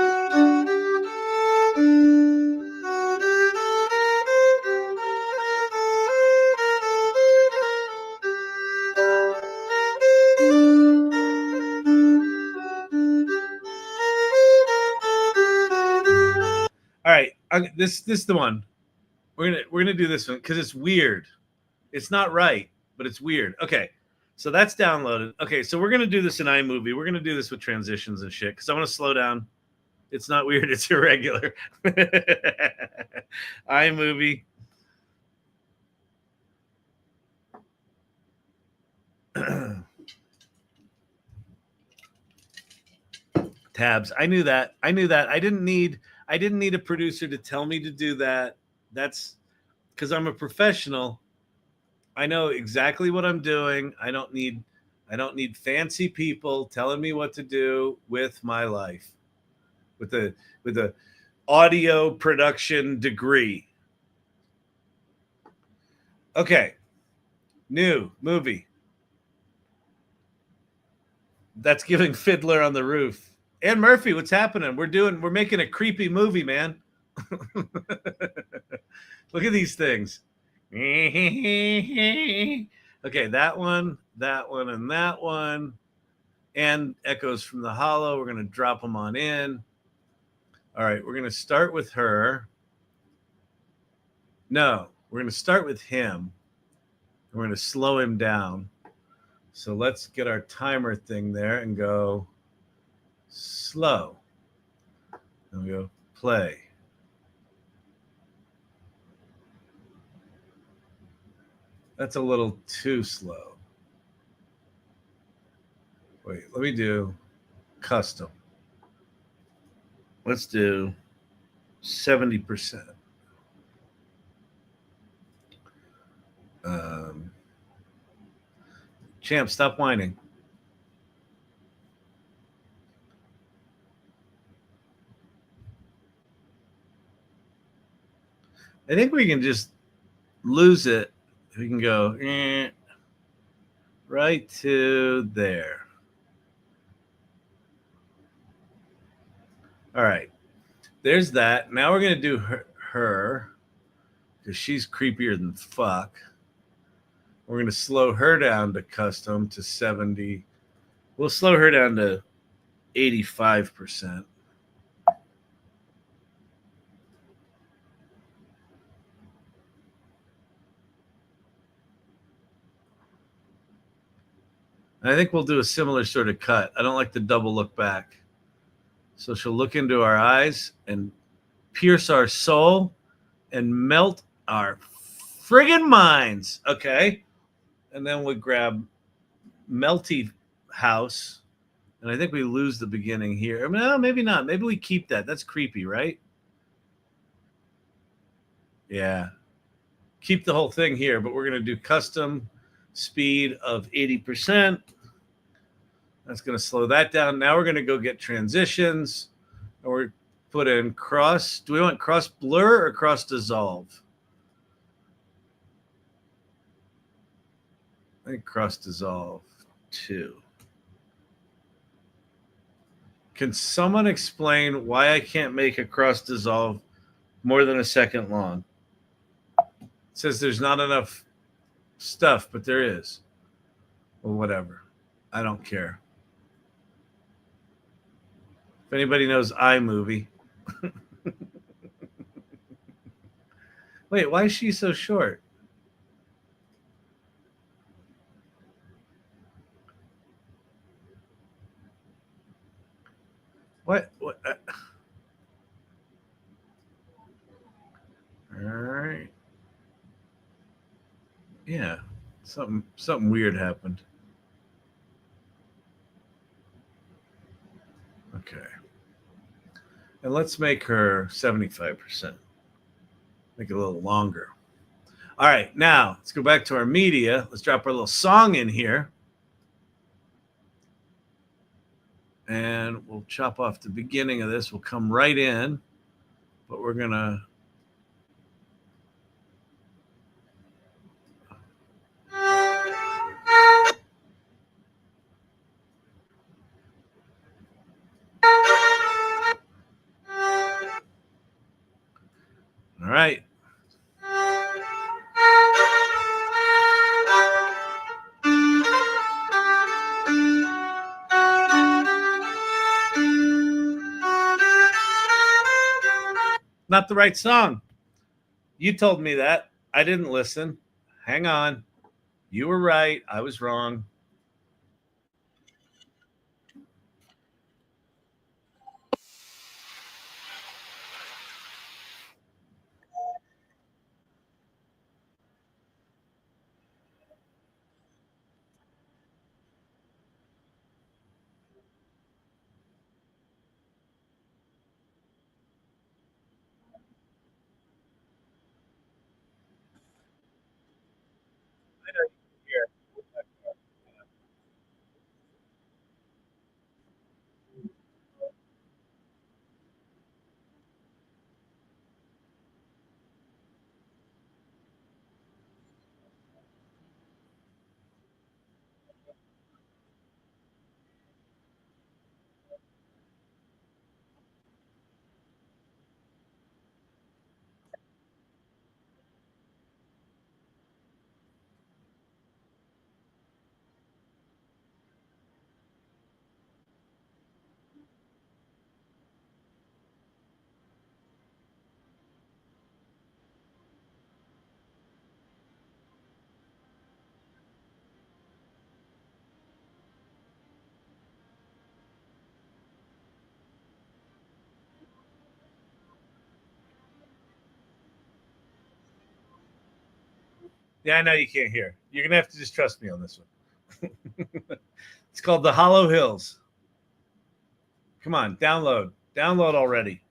All right, this is the one. We're gonna do this one because it's weird. It's not right, but it's weird. Okay, so that's downloaded. Okay, so we're gonna do this in iMovie. We're gonna do this with transitions and shit because I want to slow down. It's not weird. It's irregular. iMovie. Tabs. I knew that. I didn't need a producer to tell me to do that. That's because I'm a professional. I know exactly what I'm doing. I don't need fancy people telling me what to do with my life. With the audio production degree. Okay. New movie. That's giving Fiddler on the Roof. And Murphy, what's happening? We're making a creepy movie, man. Look at these things. Okay, that one, and that one. And echoes from the hollow. We're going to drop them on in. All right, we're going to start with her. No, we're going to start with him. We're going to slow him down. So let's get our timer thing there and go slow. And we go play. That's a little too slow. Wait, let me do custom. Let's do 70%. Champ, stop whining. I think we can just lose it. We can go right to there. All right. There's that. Now we're going to do her because she's creepier than fuck. We're going to slow her down to custom to 70. We'll slow her down to 85%. I think we'll do a similar sort of cut. I don't like the double look back. So she'll look into our eyes and pierce our soul and melt our friggin' minds. Okay. And then we grab Melty House. And I think we lose the beginning here. I mean, no, maybe not. Maybe we keep that. That's creepy, right? Yeah. Keep the whole thing here, but we're going to do custom speed of 80%. That's going to slow that down. Now we're going to go get transitions. And we're put in cross. Do we want cross blur or cross dissolve? I think cross dissolve 2. Can someone explain why I can't make a cross dissolve more than a second long? It says there's not enough stuff, but there is. Well, whatever. I don't care. If anybody knows iMovie. Wait, why is she so short? What? All right. Yeah. Something weird happened. Okay. And let's make her 75%. Make it a little longer. All right, now let's go back to our media. Let's drop our little song in here. And we'll chop off the beginning of this. We'll come right in, but we're going to... All right. Not the right song. You told me that. I didn't listen. Hang on. You were right. I was wrong. Yeah, I know you can't hear. You're going to have to just trust me on this one. It's called The Hollow Hills. Come on, download. Download already.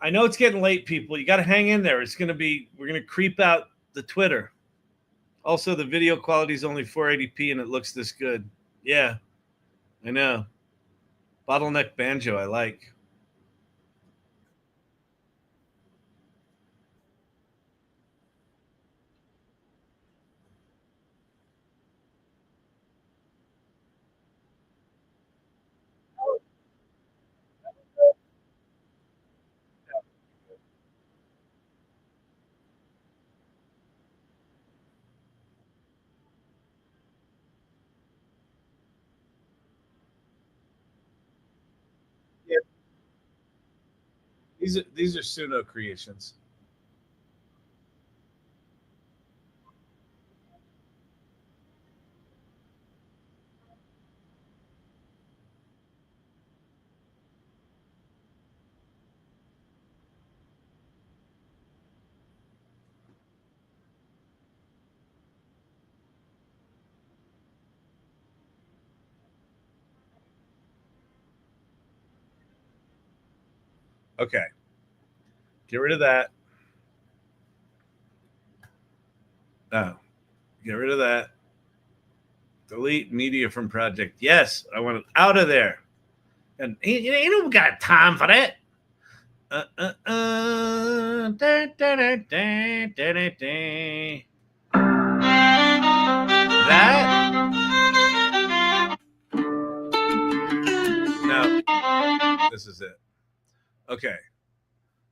I know it's getting late, people. You got to hang in there. We're going to creep out the Twitter. Also, the video quality is only 480p and it looks this good. Yeah, I know. Bottleneck banjo, I like. Yeah. These are Suno creations. Okay. Get rid of that. Oh, get rid of that. Delete media from project. Yes, I want it out of there. And you don't got time for that. That? No. This is it. Okay.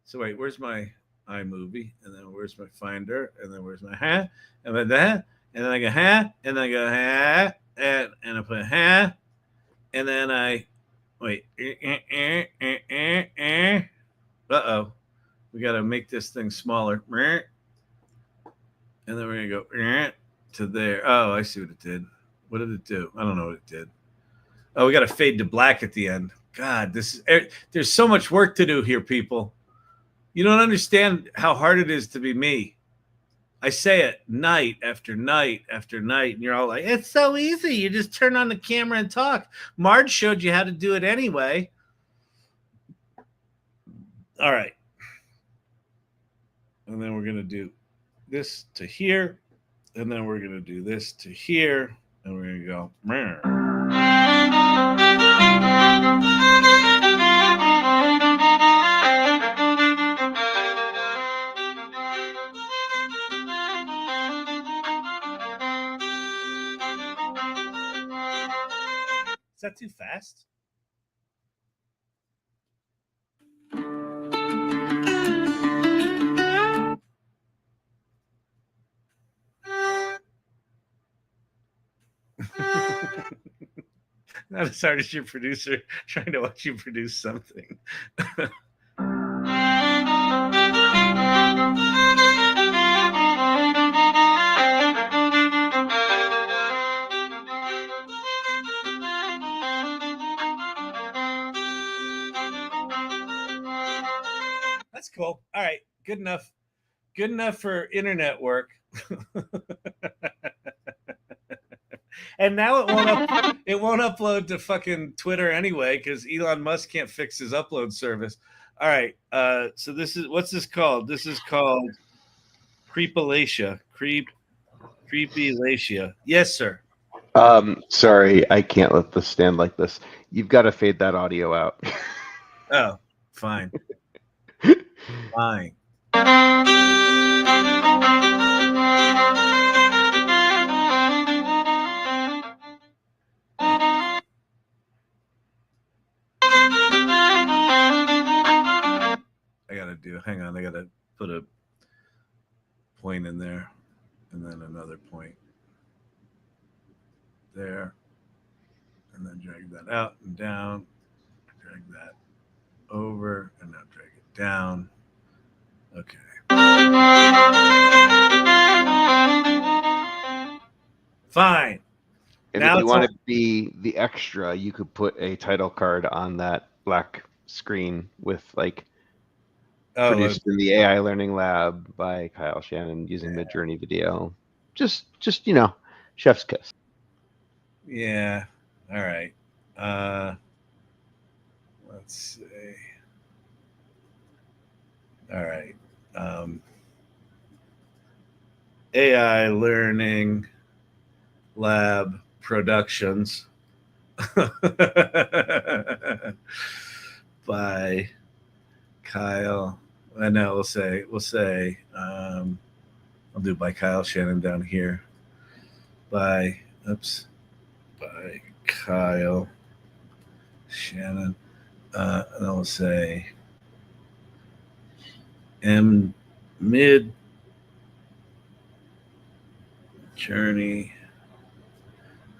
So wait, where's my iMovie? And then where's my Finder? And then where's my hat? And then that. And then I go hat. And then I go hat. And I put hat. And then I wait. Uh-oh. We got to make this thing smaller. And then we're going to go to there. Oh, I see what it did. What did it do? I don't know what it did. Oh, we got to fade to black at the end. God, there's so much work to do here, people. You don't understand how hard it is to be me. I say it night after night after night, and you're all like, it's so easy. You just turn on the camera and talk. Marge showed you how to do it anyway. All right. And then we're going to do this to here, and then we're going to do this to here, and we're going to go. Is that too fast? Not as hard as your producer trying to watch you produce something. That's cool. All right, good enough. Good enough for internet work. And now it won't upload to fucking Twitter anyway because Elon Musk can't fix his upload service. All right. So what's this called? This is called Creepilacia. Creepilacia. Yes, sir. Sorry, I can't let this stand like this. You've got to fade that audio out. Oh, fine. Fine. Hang on, I gotta put a point in there and then another point there, and then drag that out and down, drag that over, and now drag it down. Okay. Fine. And Now if you it's want all- to be the extra, you could put a title card on that black screen with like produced in the AI Learning Lab by Kyle Shannon using Midjourney video. Just chef's kiss. Yeah. All right. Let's see. All right. AI Learning Lab Productions by Kyle. I know we'll say I'll do by Kyle Shannon down here. By Kyle Shannon. And then we'll say Midjourney.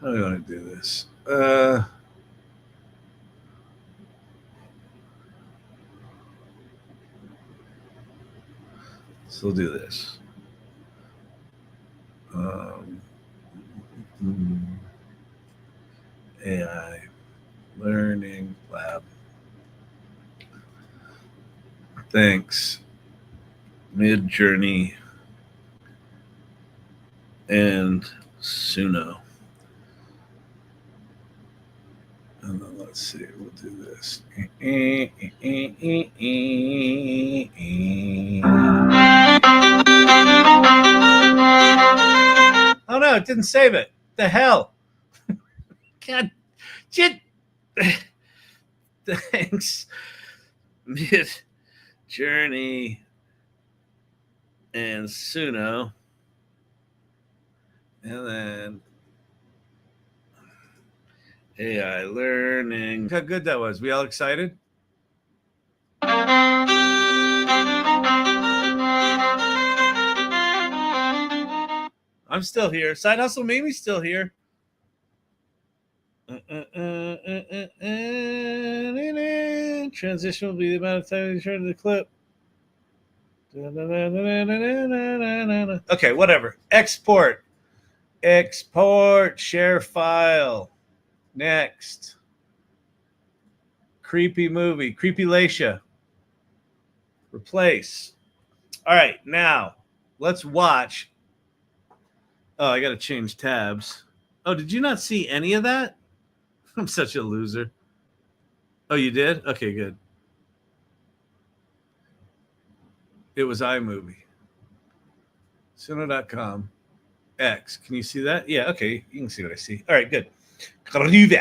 How do we want to do this? So we'll do this. AI Learning Lab. Thanks, Midjourney and Suno. And then let's see, we'll do this. Oh no, it didn't save it. The hell? God, shit. Thanks, Midjourney and Suno. And then AI Learning. How good that was. We all excited? I'm still here. Side Hustle Mimi's still here. Transition will be the amount of time you turn to the clip. Okay, whatever. Export, share file. Next. Creepy movie, Creepilacia. Replace. All right, now let's watch Oh, I got to change tabs. Oh, did you not see any of that? I'm such a loser. Oh, you did? Okay, good. It was iMovie. Suno.com. X. Can you see that? Yeah, okay. You can see what I see. All right, good. Groove.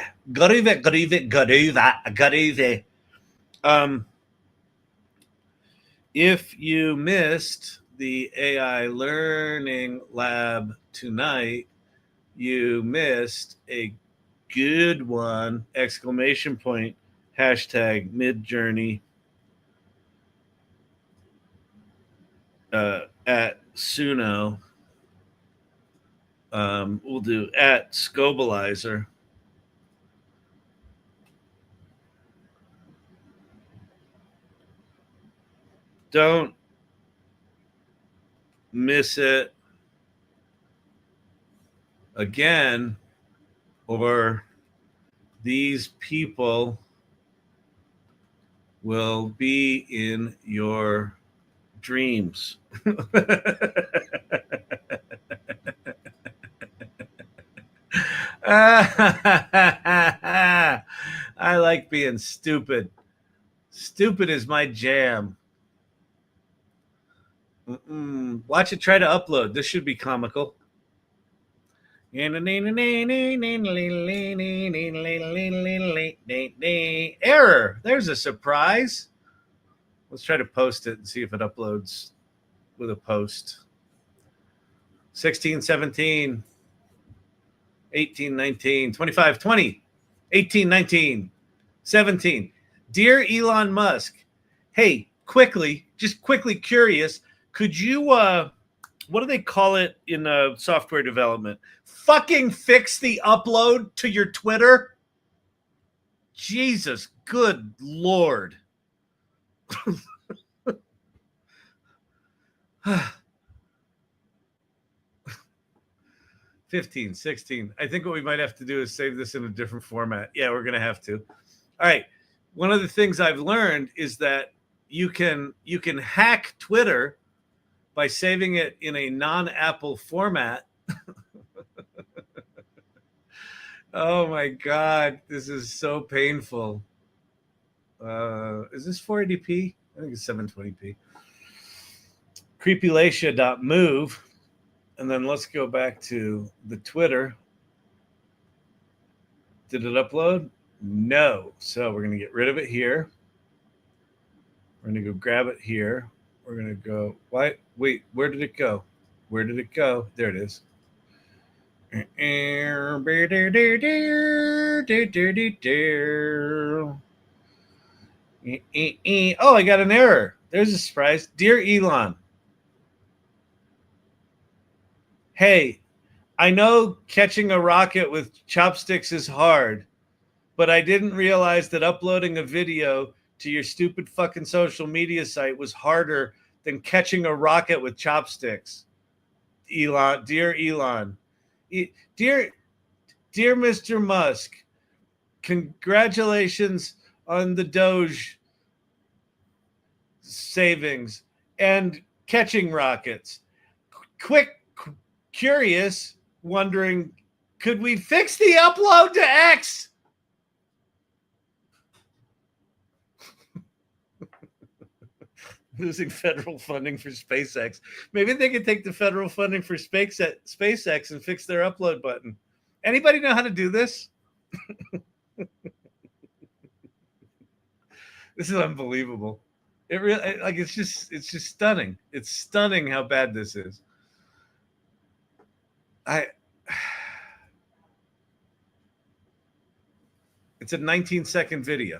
If you missed the AI Learning Lab tonight, you missed a good one! Exclamation point. Hashtag Midjourney at Suno. We'll do at Scobalizer. Don't miss it again, or these people will be in your dreams. I like being stupid. Stupid is my jam. Watch it try to upload. This should be comical. Error. There's a surprise. Let's try to post it and see if it uploads with a post. 16, 17, 18, 19, 25, 20, 18, 19, 17. Dear Elon Musk, hey, just quickly curious, could you, what do they call it in software development? Fucking fix the upload to your Twitter? Jesus, good Lord. 15, 16. I think what we might have to do is save this in a different format. Yeah, we're going to have to. All right. One of the things I've learned is that you can hack Twitter by saving it in a non-Apple format. Oh my God, this is so painful. Is this 480p? I think it's 720p. Creepilacia.move. And then let's go back to the Twitter. Did it upload? No. So we're going to get rid of it here. We're going to go grab it here. We're going to go, wait, where did it go? Where did it go? There it is. Oh, I got an error. There's a surprise. Dear Elon, hey, I know catching a rocket with chopsticks is hard, but I didn't realize that uploading a video to your stupid fucking social media site was harder than catching a rocket with chopsticks. Elon, dear Elon, dear Mr. Musk, congratulations on the Doge savings and catching rockets. Curious, wondering, could we fix the upload to X? Losing federal funding for SpaceX. Maybe they could take the federal funding for SpaceX and fix their upload button. Anybody know how to do this? This is unbelievable. It really, like, it's just stunning. It's stunning how bad this is. It's a 19-second video.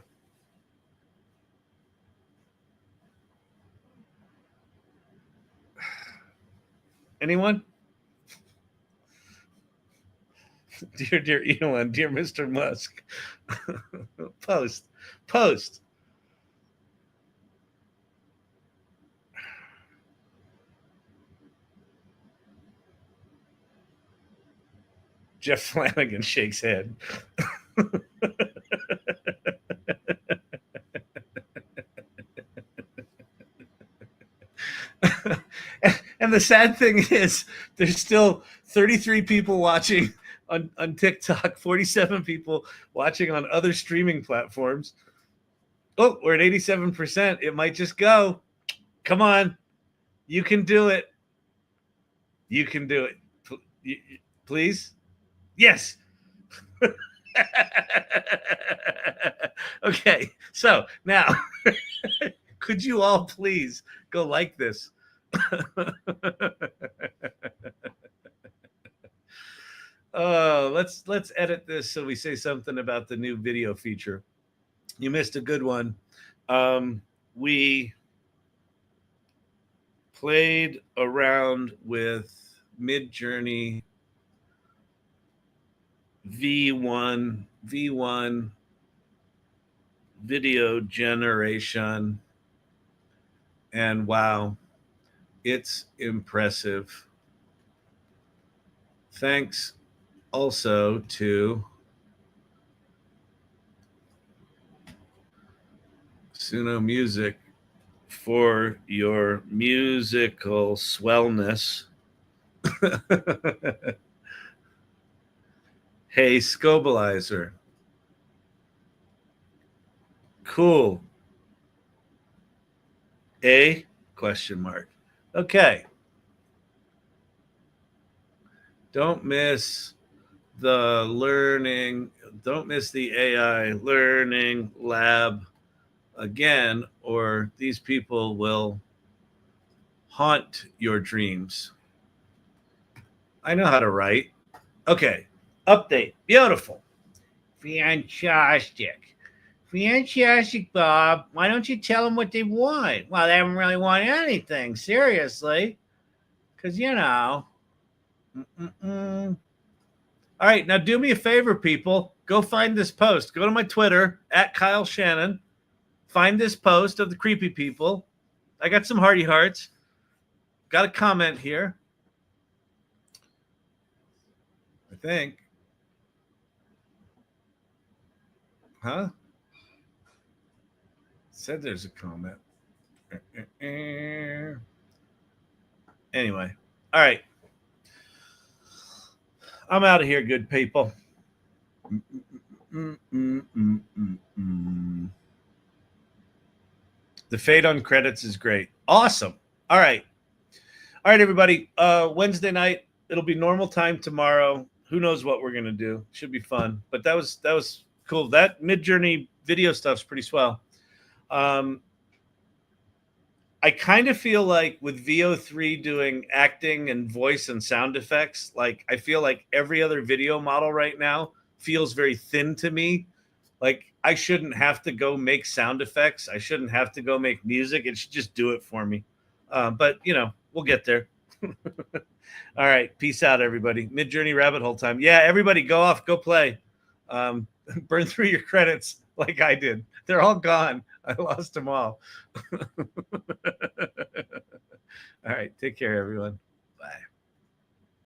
Anyone? Dear Elon, dear Mr. Musk. Post. Jeff Flanagan shakes head. And the sad thing is there's still 33 people watching on TikTok, 47 people watching on other streaming platforms. Oh, we're at 87%. It might just go. Come on. You can do it. You can do it. Please? Yes. Okay. So now, could you all please go like this? Oh, let's edit this so we say something about the new video feature. You missed a good one. We played around with Midjourney V1 video generation, and wow, it's impressive. Thanks also to Suno Music for your musical swellness. Hey, Scobalizer. Cool. A question mark. Okay. Don't miss the learning. Don't miss the AI learning lab again, or these people will haunt your dreams. I know how to write. Okay. Update. Beautiful. Fantastic. Fantastic, Bob. Why don't you tell them what they want? Well, they haven't really wanted anything, seriously. Because, you know. All right, now do me a favor, people. Go find this post. Go to my Twitter, @KyleShannon. Find this post of the creepy people. I got some hearty hearts. Got a comment here. I think. Huh? Said there's a comment. Anyway. All right. I'm out of here, good people. The fade on credits is great. Awesome. All right. All right, everybody. Wednesday night, it'll be normal time tomorrow. Who knows what we're going to do. Should be fun. But that was cool. That Midjourney video stuff's pretty swell. I kind of feel like with VO3 doing acting and voice and sound effects, like I feel like every other video model right now feels very thin to me. Like I shouldn't have to go make sound effects. I shouldn't have to go make music. It should just do it for me. But, you know, we'll get there. All right. Peace out, everybody. Midjourney rabbit hole time. Yeah, everybody go off. Go play. Burn through your credits like I did. They're all gone. I lost them all. All right. Take care, everyone.